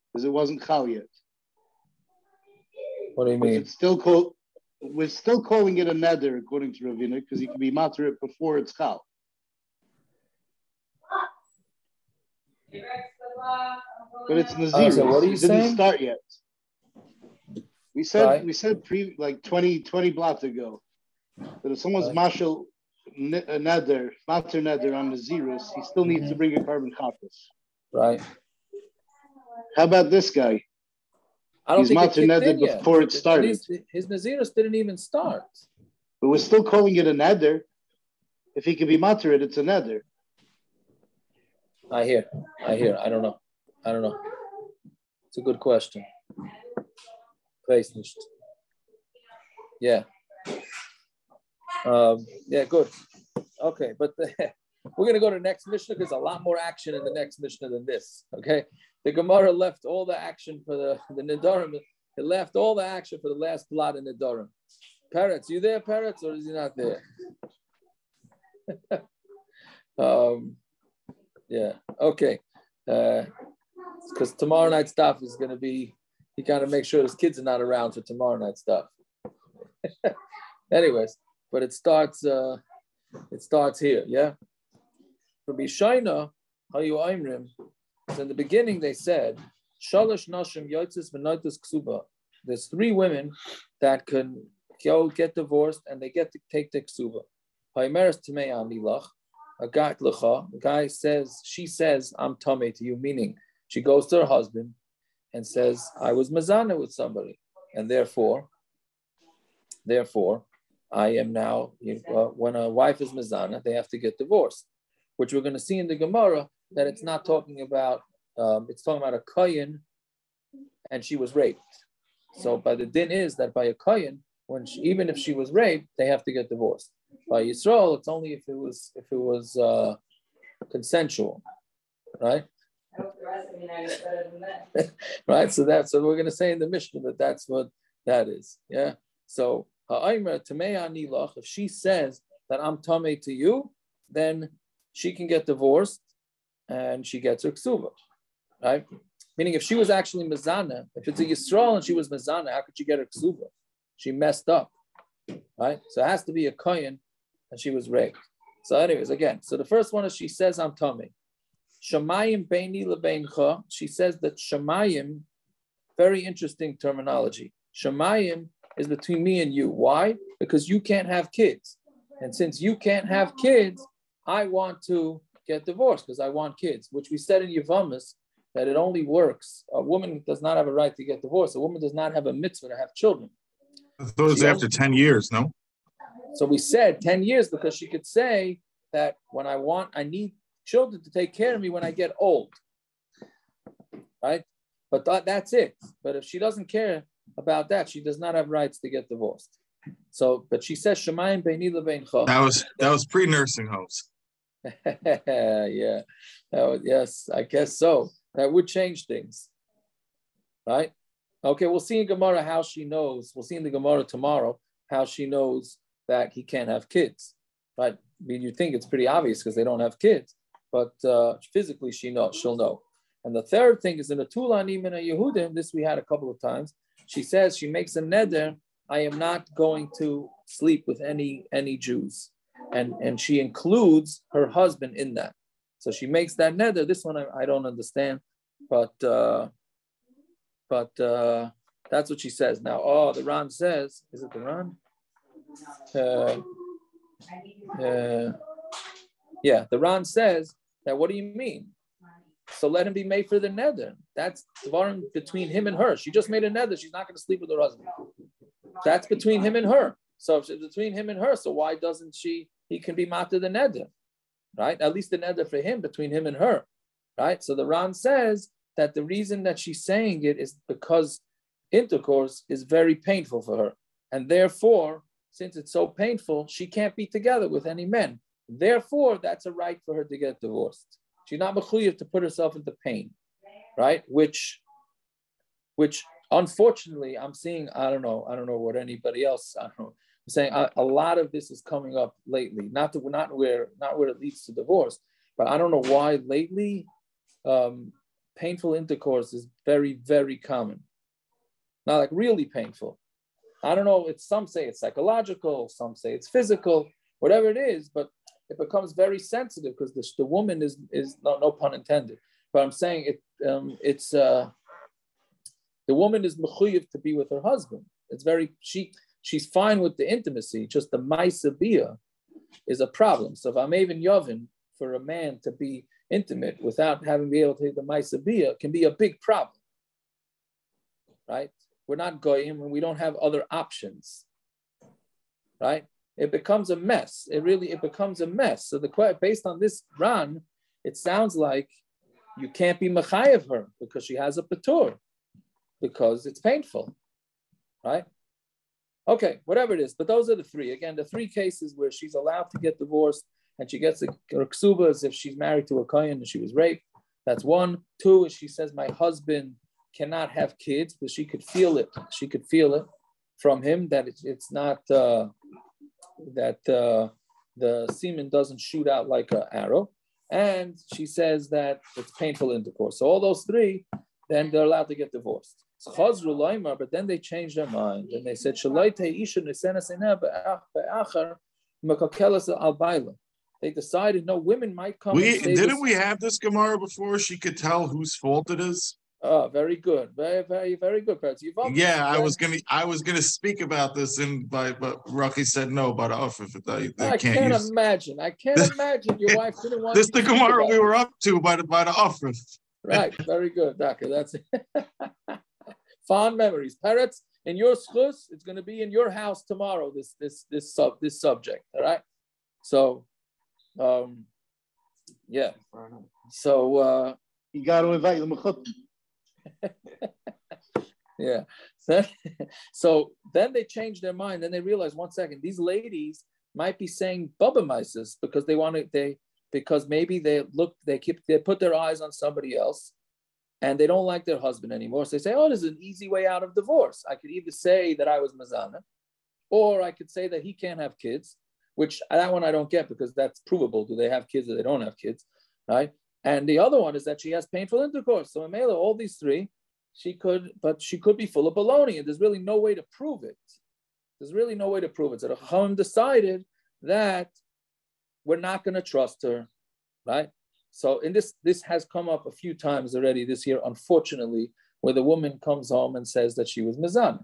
Speaker 3: Because it wasn't chal yet.
Speaker 1: What do you mean?
Speaker 3: It's still called. We're still calling it a neder according to Ravina because he can be matir it before it's chal. But it's nazirus.
Speaker 1: So what are you saying?
Speaker 3: Didn't start yet. We said like 20 blocks ago that if someone's mashal neder, matir neder on nazirus, he still needs to bring a carbon chatas.
Speaker 1: Right.
Speaker 3: How about this guy?
Speaker 1: I don't
Speaker 3: He's
Speaker 1: think it
Speaker 3: matir neder before it started.
Speaker 1: His nazirus didn't even start.
Speaker 3: But we're still calling it a neder. If he can be matir it, it's a neder.
Speaker 1: I hear. I don't know. It's a good question. Yeah. Yeah, good. Okay, but we're going to go to the next Mishnah because a lot more action in the next Mishnah than this. Okay, the Gemara left all the action for the Nedarim. It left all the action for the last blot in Nedarim. Peretz, you there, Peretz, or is he not there? Yeah, okay. Because tomorrow night's stuff is going to be, he got to make sure his kids are not around for tomorrow night's stuff. Anyways, but it starts here, yeah? For Bishayna, Hayu Aimrim, so in the beginning they said, Shalosh Nashim Yotzis V'Notis Kesuba. There's 3 women that can go get divorced and they get to take the kesuba. Haimeres Tamei Amilach. A guy says, she says, I'm tamei to you, meaning she goes to her husband and says, I was mazana with somebody. And therefore, I am now, when a wife is mazana, they have to get divorced, which we're going to see in the Gemara that it's not talking about, it's talking about a kohen and she was raped. So by the din is that by a kohen, even if she was raped, they have to get divorced. By Yisrael, it's only if it was consensual, right? Right. So we're going to say in the Mishnah that that's what that is. Yeah. So if she says that I'm tamei to you, then she can get divorced, and she gets her kesuba, right? Meaning, if she was actually mazana, if it's a Yisrael and she was mazana, how could she get her kesuba? She messed up. Right? So it has to be a kohen, and she was raped. So anyways, again, so the first one is she says, I'm tamei. Shamayim beini lebeincha. She says that Shamayim, very interesting terminology. Shamayim is between me and you. Why? Because you can't have kids. And since you can't have kids, I want to get divorced because I want kids, which we said in Yevamis that it only works. A woman does not have a right to get divorced. A woman does not have a mitzvah to have children.
Speaker 8: I thought it was after 10 years, no?
Speaker 1: So we said 10 years because she could say that when I need children to take care of me when I get old, right? But that's it. But if she doesn't care about that, she does not have rights to get divorced. So, but she says, Shemayim beini lebeincha.
Speaker 8: That was pre-nursing homes.
Speaker 1: Yeah. Yes, I guess so. That would change things, right? Okay, we'll see in Gemara how she knows. We'll see in the Gemara tomorrow how she knows that he can't have kids, right? I mean, you think it's pretty obvious because they don't have kids, but physically she'll know. And the third thing is in the Tulanim and a Yehudim, this we had a couple of times. She says she makes a neder, I am not going to sleep with any Jews. And she includes her husband in that. So she makes that neder. This one I don't understand, but that's what she says. Now, the Ran says, is it the Ran? Yeah, the Ran says that, what do you mean? So let him be made for the neder. That's between him and her. She just made a neder. She's not going to sleep with her husband. That's between him and her. So if it's between him and her, so why doesn't he can be matir the neder, right? At least the neder for him, between him and her, right? So the Ran says that the reason that she's saying it is because intercourse is very painful for her. And therefore, since it's so painful, she can't be together with any men. Therefore, that's a right for her to get divorced. She's not mechuyev to put herself into pain, right? Which unfortunately, I'm seeing. I don't know what anybody else. I don't know. I'm saying a lot of this is coming up lately. Not where it leads to divorce, but I don't know why lately. Painful intercourse is very, very common. Not like really painful. I don't know. Some say it's psychological. Some say it's physical. Whatever it is, but it becomes very sensitive because the woman is no pun intended. But I'm saying it's the woman is mechuyev to be with her husband. It's she's fine with the intimacy. Just the ma'isa bia is a problem. So if I'm even yovin for a man to be intimate without having be able to take the ma'isa bia can be a big problem, right? We're not goyim and we don't have other options, right? It becomes a mess. It becomes a mess. So based on this run, it sounds like you can't be mechayev her because she has a patur, because it's painful, right? Okay, whatever it is. But those are the three. Again, the three cases where she's allowed to get divorced and she gets a kesuba as if she's married to a kohen and she was raped. That's one. Two is she says, my husband cannot have kids, but she could feel it. She could feel it from him that it's not, that the semen doesn't shoot out like an arrow. And she says that it's painful intercourse. So all those three, then they're allowed to get divorced. But then they changed their mind and they said, they decided, no, women might come.
Speaker 8: Didn't we have this Gemara before? She could tell whose fault it is.
Speaker 1: Oh, very good, very, very, very good.
Speaker 8: Yeah, I was gonna speak about this, but Rocky said no. But
Speaker 1: I can't imagine your wife didn't want.
Speaker 8: This the Gemara we were up to by the offer.
Speaker 1: Right, very good, Daka. That's it. Fond memories, parrots. In your schus, it's going to be in your house tomorrow. This subject. All right. So, yeah. So
Speaker 3: you got to invite them.
Speaker 1: Yeah. So then they changed their mind. Then they realized, 1 second, these ladies might be saying bubba mices because because maybe they put their eyes on somebody else and they don't like their husband anymore. So they say, oh, this is an easy way out of divorce. I could either say that I was mazana, or I could say that he can't have kids, which that one I don't get because that's provable. Do they have kids or they don't have kids, right? And the other one is that she has painful intercourse. So in Mela, all these three, she could be full of baloney, and there's really no way to prove it. So the chacham decided that we're not going to trust her, right? So in this has come up a few times already this year, unfortunately, where the woman comes home and says that she was mizana.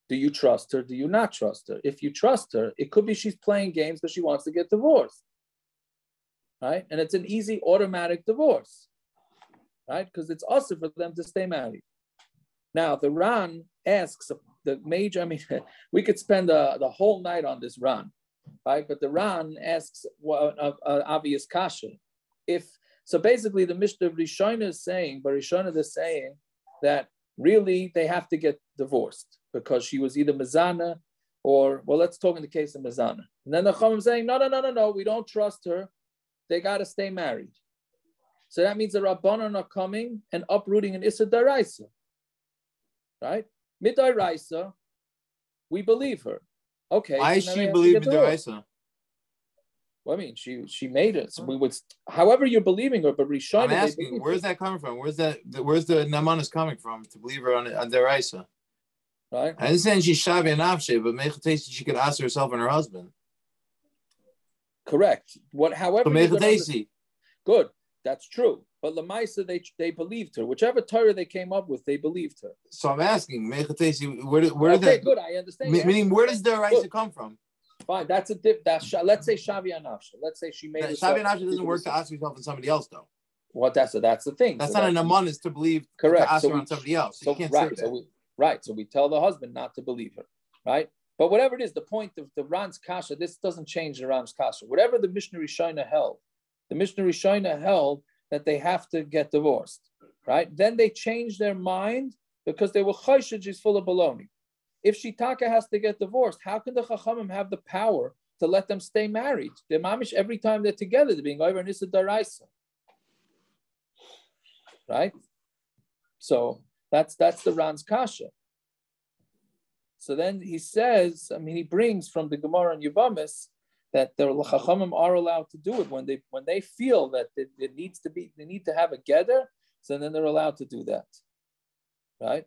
Speaker 1: Do you trust her? Do you not trust her? If you trust her, it could be she's playing games because she wants to get divorced, right? And it's an easy automatic divorce, right? Because it's also for them to stay married. Now, the Ran asks the major, we could spend the whole night on this Ran, right? But the Ran asks an obvious kasha. So basically the Mishna of Rishona is saying, but Rishona is saying that really they have to get divorced because she was either Mizana or, well, let's talk in the case of Mizana. And then the Chacham is saying, no, we don't trust her. They got to stay married. So that means the Rabbanon are coming and uprooting an Issa Daraisa, right? Midaraisa, we believe her. Okay.
Speaker 7: Why is she believing Daraisa?
Speaker 1: Well, she made it. So we would, however you're believing her, but Rishon.
Speaker 7: I'm asking, where's that coming from? Where's the Namanas coming from to believe her on Daraisa?
Speaker 1: Right.
Speaker 7: I understand she's Shavi and Avshe, but Mechatesi, she could ask herself and her husband.
Speaker 1: Correct. However. So
Speaker 7: Mechatesi.
Speaker 1: Good. That's true. But Lamaisa, they believed her. Whichever Torah they came up with, they believed her.
Speaker 7: So I'm asking, Mechatesi, where did
Speaker 1: okay,
Speaker 7: that?
Speaker 1: Good. I understand.
Speaker 7: Meaning, where does Daraisa come from?
Speaker 1: Fine, that's a dip. Let's say Shavi Anafsha. Let's say she made
Speaker 7: Shavi Anafsha doesn't work to ask yourself on somebody else, though.
Speaker 1: Well, that's the thing.
Speaker 7: That's not an amonis to believe.
Speaker 1: Correct.
Speaker 7: To ask her on somebody else. So you can't say that.
Speaker 1: So we tell the husband not to believe her, right? But whatever it is, the point of the Ran's kasha, this doesn't change the Ran's kasha. Whatever the Mishna Rishona held, that they have to get divorced, right? Then they changed their mind because they were chayshed is full of baloney. if Shitaka has to get divorced, how can the chachamim have the power to let them stay married? They're mamish every time they're together, they're being over and Issa Daraisa. Right? So that's the Ran's kasha. So then he says, he brings from the Gemara and Yuvamis that the chachamim are allowed to do it when they feel that they need to have a gather, so then they're allowed to do that. Right?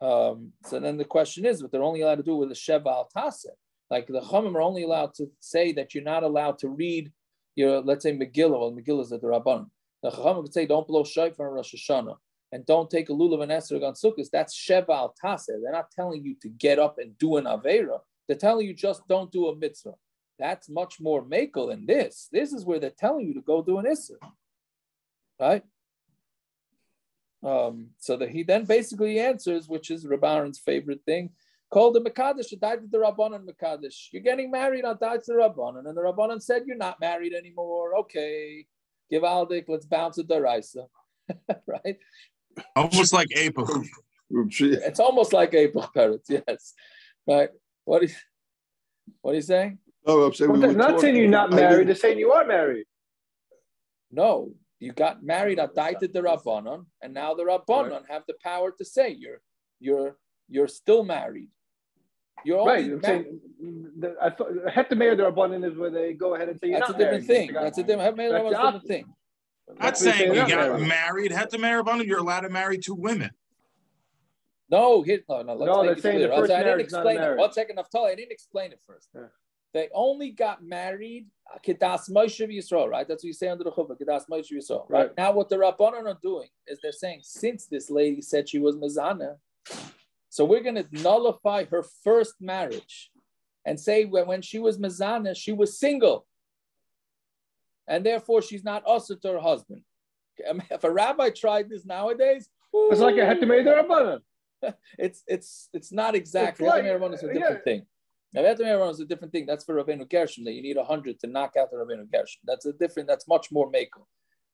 Speaker 1: So then the question is, but they're only allowed to do it with a sheva al taseh. Like the chachamim are only allowed to say that you're not allowed to read your, let's say, Megillah. Well, Megillah is at the Rabbanan. The chachamim could say, don't blow shofar on Rosh Hashanah and don't take a lulav and esrog on Sukkot. That's sheva al taseh. They're not telling you to get up and do an avera. They're telling you just don't do a mitzvah. That's much more makel than this. This is where they're telling you to go do an issur, right? So that he then basically answers, which is Rabbaran's favorite thing, called the Mekadesh, died with the Rabbanan Mekadesh. You're getting married on died to the Rabbanan, and the Rabbanan said you're not married anymore. Okay, give Aldik, let's bounce to Daraisa, right?
Speaker 8: Almost like April.
Speaker 1: It's almost like April parrots, yes, right? What are you saying?
Speaker 6: No, I'm saying
Speaker 9: they're not saying you're not married. They're saying you are married.
Speaker 1: No, you got married at Daita the Rabbanon, and now the Rabbanon have the power to say you're still married. You're
Speaker 9: right. I'm saying I thought Hetameir the Rabbanon is where they go ahead and say you're
Speaker 1: that's
Speaker 9: not
Speaker 1: a different
Speaker 9: married.
Speaker 1: thing. That's a different thing.
Speaker 8: Not saying you got married. Hetameir Rabbanon, you're allowed to marry two women.
Speaker 1: No, let's make it clear. I didn't explain it. 1 second, Naftali, I didn't explain it first. Yeah. They only got married Kedas Moshe Yisrael, right? That's what you say under the Chuvah, Kedas Moshe Yisrael. Right? Now, what the Rabbanon are doing is they're saying, since this lady said she was Mezana, so we're going to nullify her first marriage and say when she was Mezana, she was single. And therefore, she's not also to her husband. If a rabbi tried this nowadays,
Speaker 9: it's like a Hetameir the Rabbanon.
Speaker 1: It's not exactly. Hetameir Rabbanon is a different thing. Now, Hetameir Rabbanon is a different thing. That's for Rabbeinu Gershon. That you need 100 to knock out the Rabbeinu Gershon. That's much more makel.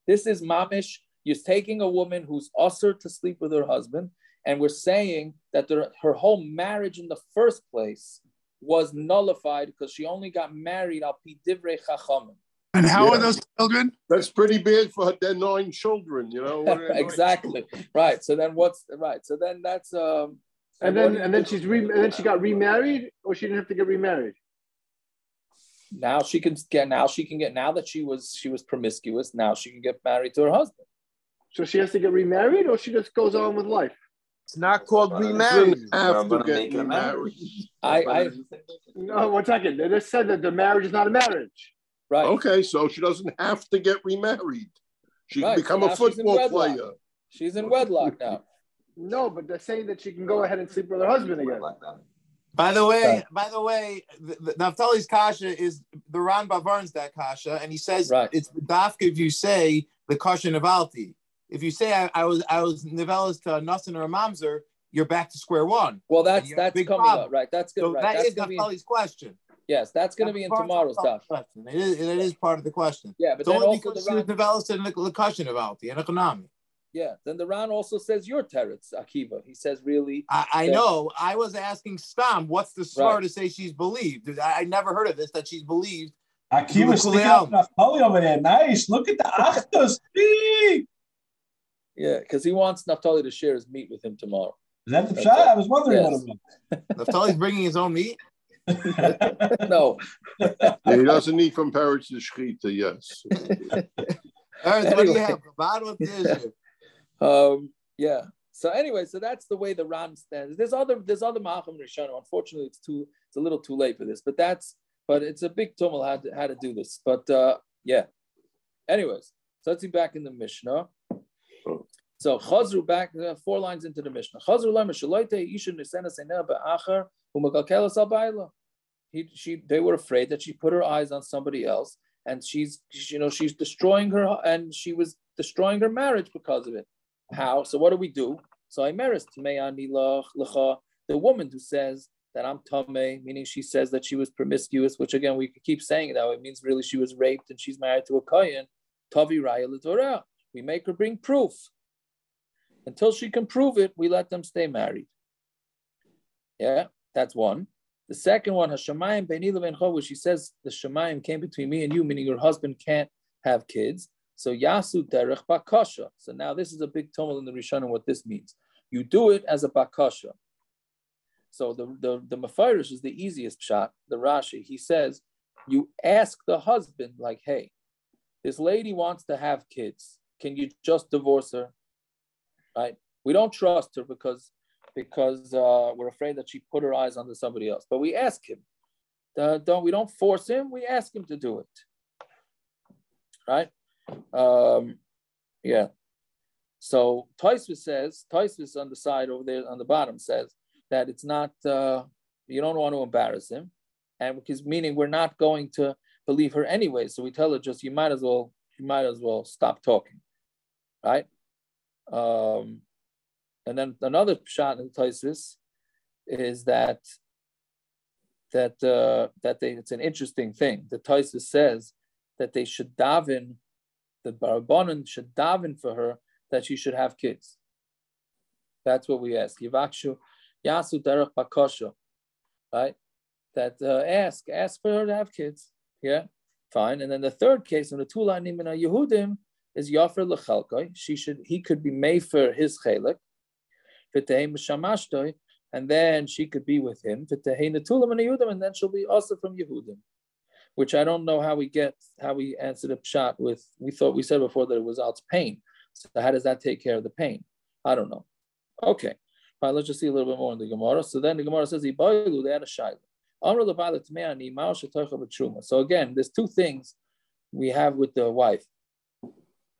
Speaker 1: This is mamish. You're taking a woman who's usher to sleep with her husband, and we're saying that her whole marriage in the first place was nullified because she only got married al pi divrei chachamim.
Speaker 10: And how are those children?
Speaker 6: That's pretty bad for their 9 children, you know.
Speaker 1: Exactly. Right. So then So then that's
Speaker 9: and then she got remarried, or she didn't have to get remarried.
Speaker 1: Now she can get. Now that she was promiscuous. Now she can get married to her husband.
Speaker 9: So she has to get remarried, or she just goes on with life.
Speaker 10: It's not called remarried.
Speaker 6: Have to get remarried.
Speaker 9: No, 1 second. They just said that the marriage is not a marriage.
Speaker 1: Right.
Speaker 6: Okay, so she doesn't have to get remarried. She can become a football player.
Speaker 1: She's in wedlock now.
Speaker 9: No, but they're saying that she can go ahead and sleep with her husband again.
Speaker 7: By the way, the Naftali's kasha is the Ran Bavarn's that kasha, and he says it's the dafka if you say the kasha nevalti. If you say I was nivelas to a nasan or a mamzer, you're back to square one.
Speaker 1: Well, that's coming up, right? That's good.
Speaker 7: So
Speaker 1: right.
Speaker 7: that is Naftali's question.
Speaker 1: Yes, that's going to be in tomorrow's daf.
Speaker 7: It is part of the question.
Speaker 1: Yeah, but
Speaker 7: it's
Speaker 1: then
Speaker 7: only
Speaker 1: also
Speaker 7: because she was nivelas to the kasha nevalti and economy.
Speaker 1: Yeah, then the Ran also says your teretz, Akiva. He says really.
Speaker 7: I know. I was asking Stam, what's the svar to say she's believed? I never heard of this, that she's believed.
Speaker 2: Akiva sticking up Naftali over there. Nice. Look at the achtos.
Speaker 1: Yeah, because he wants Naftali to share his meat with him tomorrow.
Speaker 2: Is that the shot? I was wondering what it was.
Speaker 7: Naftali's bringing his own meat?
Speaker 1: No.
Speaker 6: He doesn't need from parrots to shchita, yes.
Speaker 7: What do you have? What's the issue?
Speaker 1: Yeah. So anyway, so that's the way the Ram stands. There's other Ma'achim Rishonim. Unfortunately, it's a little too late for this, but it's a big tumult how to do this. But yeah. Anyways, so let's see back in the Mishnah. So Chazru back 4 lines into the Mishnah. Chazru lema shaloite isha nisena seinah be'achar u'mekalkelas al ba'ila. They were afraid that she put her eyes on somebody else, and she's destroying her, and she was destroying her marriage because of it. How? So what do we do? So Imeris Tmeani Lecha, the woman who says that I'm Tameh, meaning she says that she was promiscuous, which again we could keep saying it that way. It means really she was raped and she's married to a kohen. Tavi Raya L'Torah. We make her bring proof. Until she can prove it, we let them stay married. Yeah, that's one. The second one, Hashamayim beini levencho, where she says the Shamayim came between me and you, meaning your husband can't have kids. So Yasu derech bakasha. So now this is a big tumult in the Rishonim what this means. You do it as a bakasha. So the Mefarish is the easiest shot, the Rashi. He says, you ask the husband, like, hey, this lady wants to have kids. Can you just divorce her? Right? We don't trust her because we're afraid that she put her eyes onto somebody else. But we ask him. We don't force him. We ask him to do it. Right? Yeah. So Tosfos on the side over there on the bottom says that it's not, you don't want to embarrass him. And because meaning we're not going to believe her anyway. So we tell her just, you might as well stop talking. Right? And then another shot in Tosfos is that it's an interesting thing. The Tosfos says that they should daven, the Barabanan should daven for her that she should have kids. That's what we ask. Yivakshu yasu derech bakasha, right? That ask for her to have kids. Yeah, fine. And then the third case on the two line nimina Yehudim is yafer lechalkoi. He could be made for his chelik. And then she could be with him. And then she'll be also from Yehudim. Which I don't know how we answered a pshat with. We said before that it was out pain. So how does that take care of the pain? I don't know. Okay, fine. Let's just see a little bit more in the Gemara. So then the Gemara says, "They had a shayla." So again, there's two things we have with the wife.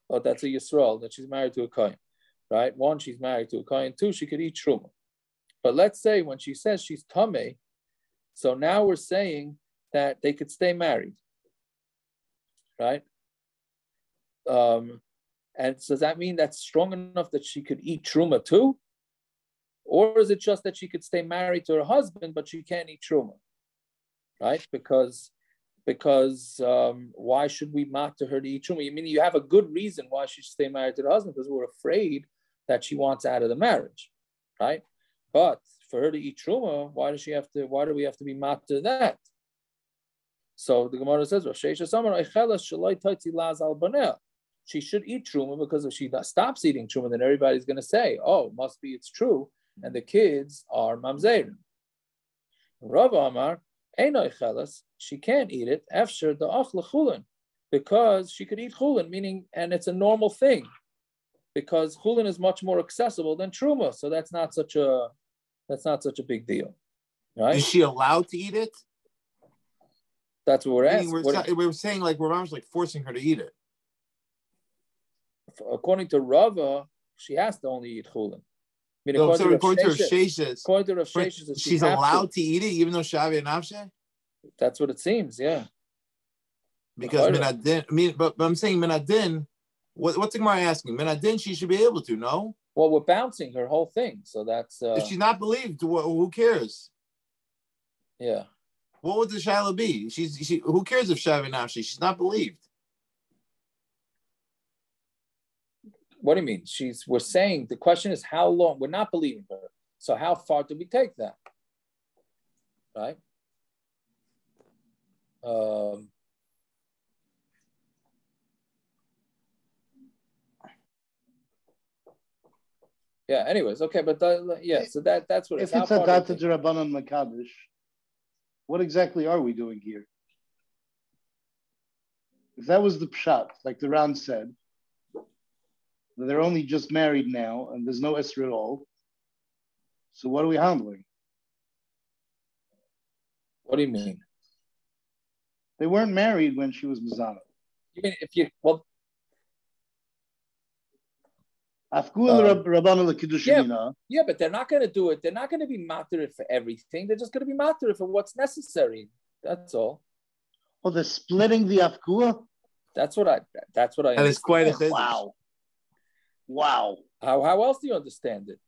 Speaker 1: Oh, that's a Yisrael that she's married to a kohen, right? One, she's married to a kohen. Two, she could eat terumah. But let's say when she says she's tameh, so now we're saying that they could stay married, right? And so does that mean that's strong enough that she could eat terumah too? Or is it just that she could stay married to her husband, but she can't eat terumah, right? Because why should we matir her to eat terumah? You mean you have a good reason why she should stay married to the husband because we're afraid that she wants out of the marriage, right? But for her to eat terumah, why do we have to be matir that? So the Gemara says, she should eat terumah because if she stops eating terumah, then everybody's going to say, oh, must be it's true, and the kids are mamzerim. Rav Amar, she can't eat it, after the achla chulin, because she could eat chulin, meaning, and it's a normal thing, because chulin is much more accessible than terumah, so that's not such a big deal, right?
Speaker 7: Is she allowed to eat it?
Speaker 1: That's what we're asking.
Speaker 7: We're saying like we're almost like forcing her to eat it.
Speaker 1: According to Rava, she has to only eat chulin.
Speaker 7: According to Rav Sheshes, she's allowed to eat it even though Shavi and Nafshe?
Speaker 1: That's what it seems, yeah.
Speaker 7: Because Minadin, but I'm saying Minadin, what's the Gemara asking? Minadin, she should be able to, no?
Speaker 1: Well, we're bouncing her whole thing, so that's...
Speaker 7: If she's not believed, who cares?
Speaker 1: Yeah.
Speaker 7: What would the Shaila be? Who cares if Shavi and Nafshe? She's not believed.
Speaker 1: What do you mean? We're saying the question is how long? We're not believing her. So how far do we take that? Right? Yeah. Anyways, okay, but so that's what.
Speaker 3: If it's a data d'Rabbanan Makadosh, what exactly are we doing here? If that was the pshat, like the Ran said, they're only just married now and there's no Esr at all. So what are we handling?
Speaker 1: What do you mean?
Speaker 3: They weren't married when she was Mizana.
Speaker 1: You mean if you, well... Yeah, but they're not going to do it. They're not going to be matir for everything. They're just going to be matir for what's necessary. That's all.
Speaker 3: Oh, they're splitting the afkua?
Speaker 1: That's what I
Speaker 7: And it's quite a thing.
Speaker 3: Wow.
Speaker 1: How else do you understand it?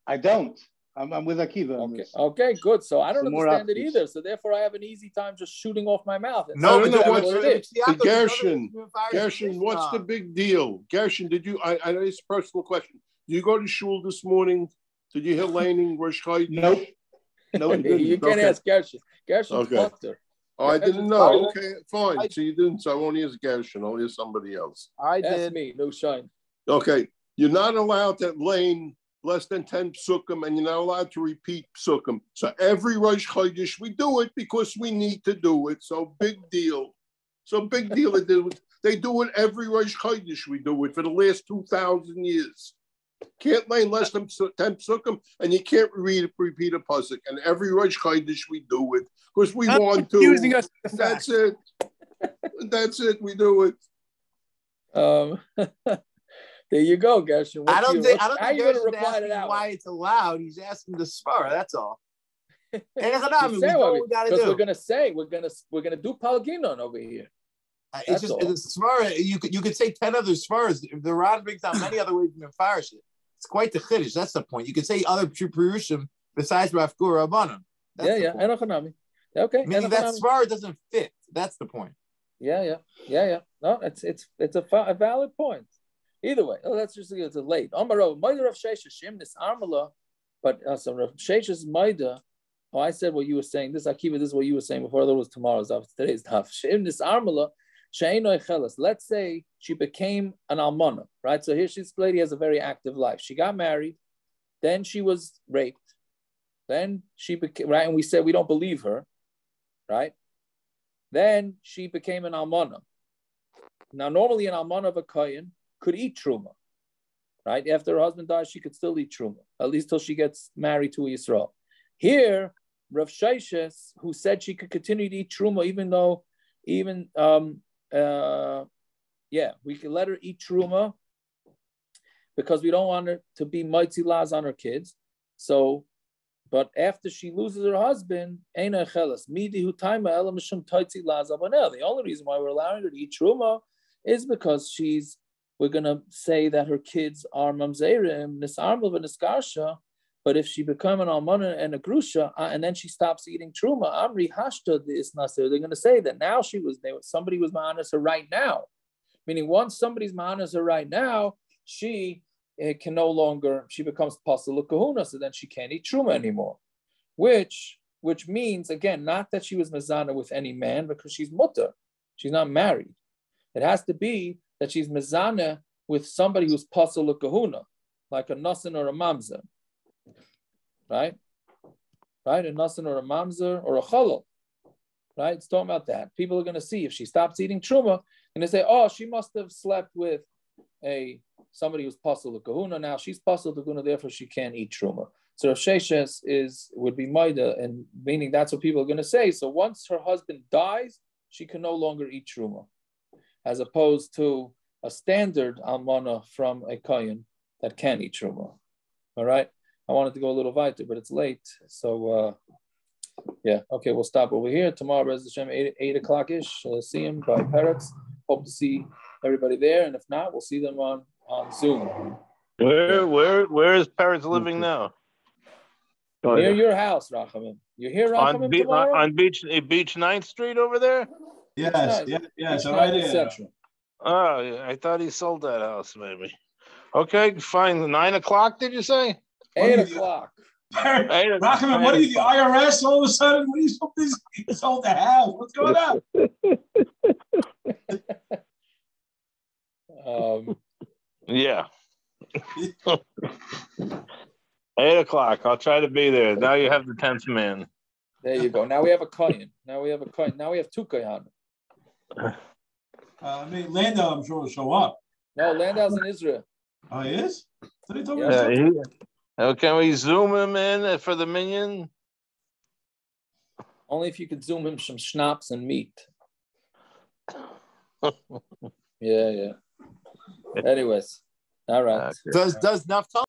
Speaker 3: I don't. I'm with Akiva.
Speaker 1: Okay. Okay, good. So I don't understand it either. So therefore, I have an easy time just shooting off my mouth.
Speaker 6: No, but Gershon, what's the big deal? Gershon, I know it's a personal question. Did you go to shul this morning? Did you hear Laning Rosh Chodesh?
Speaker 3: Nope.
Speaker 6: No, you didn't.
Speaker 1: You can't ask Gershon. Gershen's
Speaker 6: Okay.
Speaker 1: Potter.
Speaker 6: Oh, I didn't know. Okay, fine. So you didn't. So I won't use Gershon. I'll use somebody else.
Speaker 10: I
Speaker 1: Ask
Speaker 10: did.
Speaker 1: me. No shine.
Speaker 6: Okay, you're not allowed to lane less than 10 psukim, and you're not allowed to repeat psukim. So every Rosh Chodesh, we do it because we need to do it. So big deal. So big deal. They do it every Rosh Chodesh. We do it for the last 2,000 years. Can't lane less than 10 psukim, and you can't repeat a pasuk. And every Rosh Chodesh, we do it because we want to.
Speaker 10: Accusing us of the
Speaker 6: That's
Speaker 10: fact.
Speaker 6: it. That's it. We do it.
Speaker 1: There you go, Gershon.
Speaker 7: I don't think
Speaker 1: how you going to
Speaker 7: Gershon's
Speaker 1: reply to
Speaker 7: asking
Speaker 1: that
Speaker 7: why
Speaker 1: one?
Speaker 7: it's allowed. He's asking the svara. That's all. And it's
Speaker 1: You
Speaker 7: not, we
Speaker 1: say
Speaker 7: know
Speaker 1: what
Speaker 7: what we gotta
Speaker 1: because
Speaker 7: do.
Speaker 1: we're gonna do Palginon over here.
Speaker 7: It's
Speaker 1: That's
Speaker 7: just
Speaker 1: all.
Speaker 7: the svara. You could say 10 other svaras. If the Ran brings down many other ways to mefarish it, it's quite the chiddush. That's the point. You could say other perushim besides Rav Gur Rabbanim.
Speaker 1: Yeah. Enochanami. Okay.
Speaker 7: Meaning that svara doesn't fit. That's the point.
Speaker 1: Yeah. No, it's a valid point. Either way, that's just it's a late. Amaro, Maida Rav Shesha Shimnis Armala, but so Rav Shesha's Maida. Oh, I said what you were saying. This Akiva, this is what you were saying before. That was tomorrow's daf. Today's daf. Shimnis Armala, She'enoi Chelas. Let's say she became an almana, right? So here this lady has a very active life. She got married, then she was raped, then she became right, and we said we don't believe her, right? Then she became an almana. Now, normally an almana of a kohen could eat terumah, right? After her husband dies, she could still eat terumah, at least till she gets married to a Yisrael. Here, Rav Sheshes, who said she could continue to eat terumah, we could let her eat terumah because we don't want her to be mitzi laz on her kids. So, but after she loses her husband, the only reason why we're allowing her to eat terumah is because we're going to say that her kids are mamzerim, nisarmel v'niskarsha, but if she become an almana and a grusha, and then she stops eating truma, amri hashta isnasir, they're going to say that now somebody was ma'anas her right now. Meaning once somebody's ma'anas her right now, she can no longer, she becomes pasal kahuna, so then she can't eat truma anymore. Which means, again, not that she was mezana with any man, because she's mutter. She's not married. It has to be that she's mezana with somebody who's pasal kahuna, like a nasan or a mamzer, right? A nasan or a mamzer or a chalal, right? It's talking about that. People are going to see if she stops eating truma, and they say, oh, she must have slept with somebody who's pasal kahuna. Now she's pasal kahuna, therefore she can't eat truma. So Rav Sheshes would be maida, and meaning that's what people are going to say. So once her husband dies, she can no longer eat truma, as opposed to a standard almana from a kohen that can eat truma. All right. I wanted to go a little weiter, but it's late. So okay, we'll stop over here. Tomorrow, Bez Hashem, 8 o'clock-ish. See him by Peretz. Hope to see everybody there, and if not, we'll see them on Zoom.
Speaker 11: Where is Peretz living now?
Speaker 1: Near your house, Rachamim. You here, Rachamim, tomorrow?
Speaker 11: On Beach 9th Street over there?
Speaker 2: Yes.
Speaker 1: So
Speaker 2: Right here.
Speaker 11: Oh, yeah, I thought he sold that house, maybe. Okay, fine. 9 o'clock, did you say?
Speaker 1: 8 o'clock.
Speaker 2: Rachamim, what are you, the IRS all of a sudden? What are you supposed to do? Sold the house. What's going on?
Speaker 11: Yeah. 8 o'clock. I'll try to be there. Now you have the 10th man.
Speaker 1: There you go. Now we have a kohen. Now we have two kohen.
Speaker 2: Landau, I'm sure, will show up.
Speaker 1: No, Landau's in Israel.
Speaker 2: Oh, he is?
Speaker 11: Can we zoom him in for the minion?
Speaker 1: Only if you could zoom him some schnapps and meat. Yeah. Anyways, all right.
Speaker 7: Does Naftali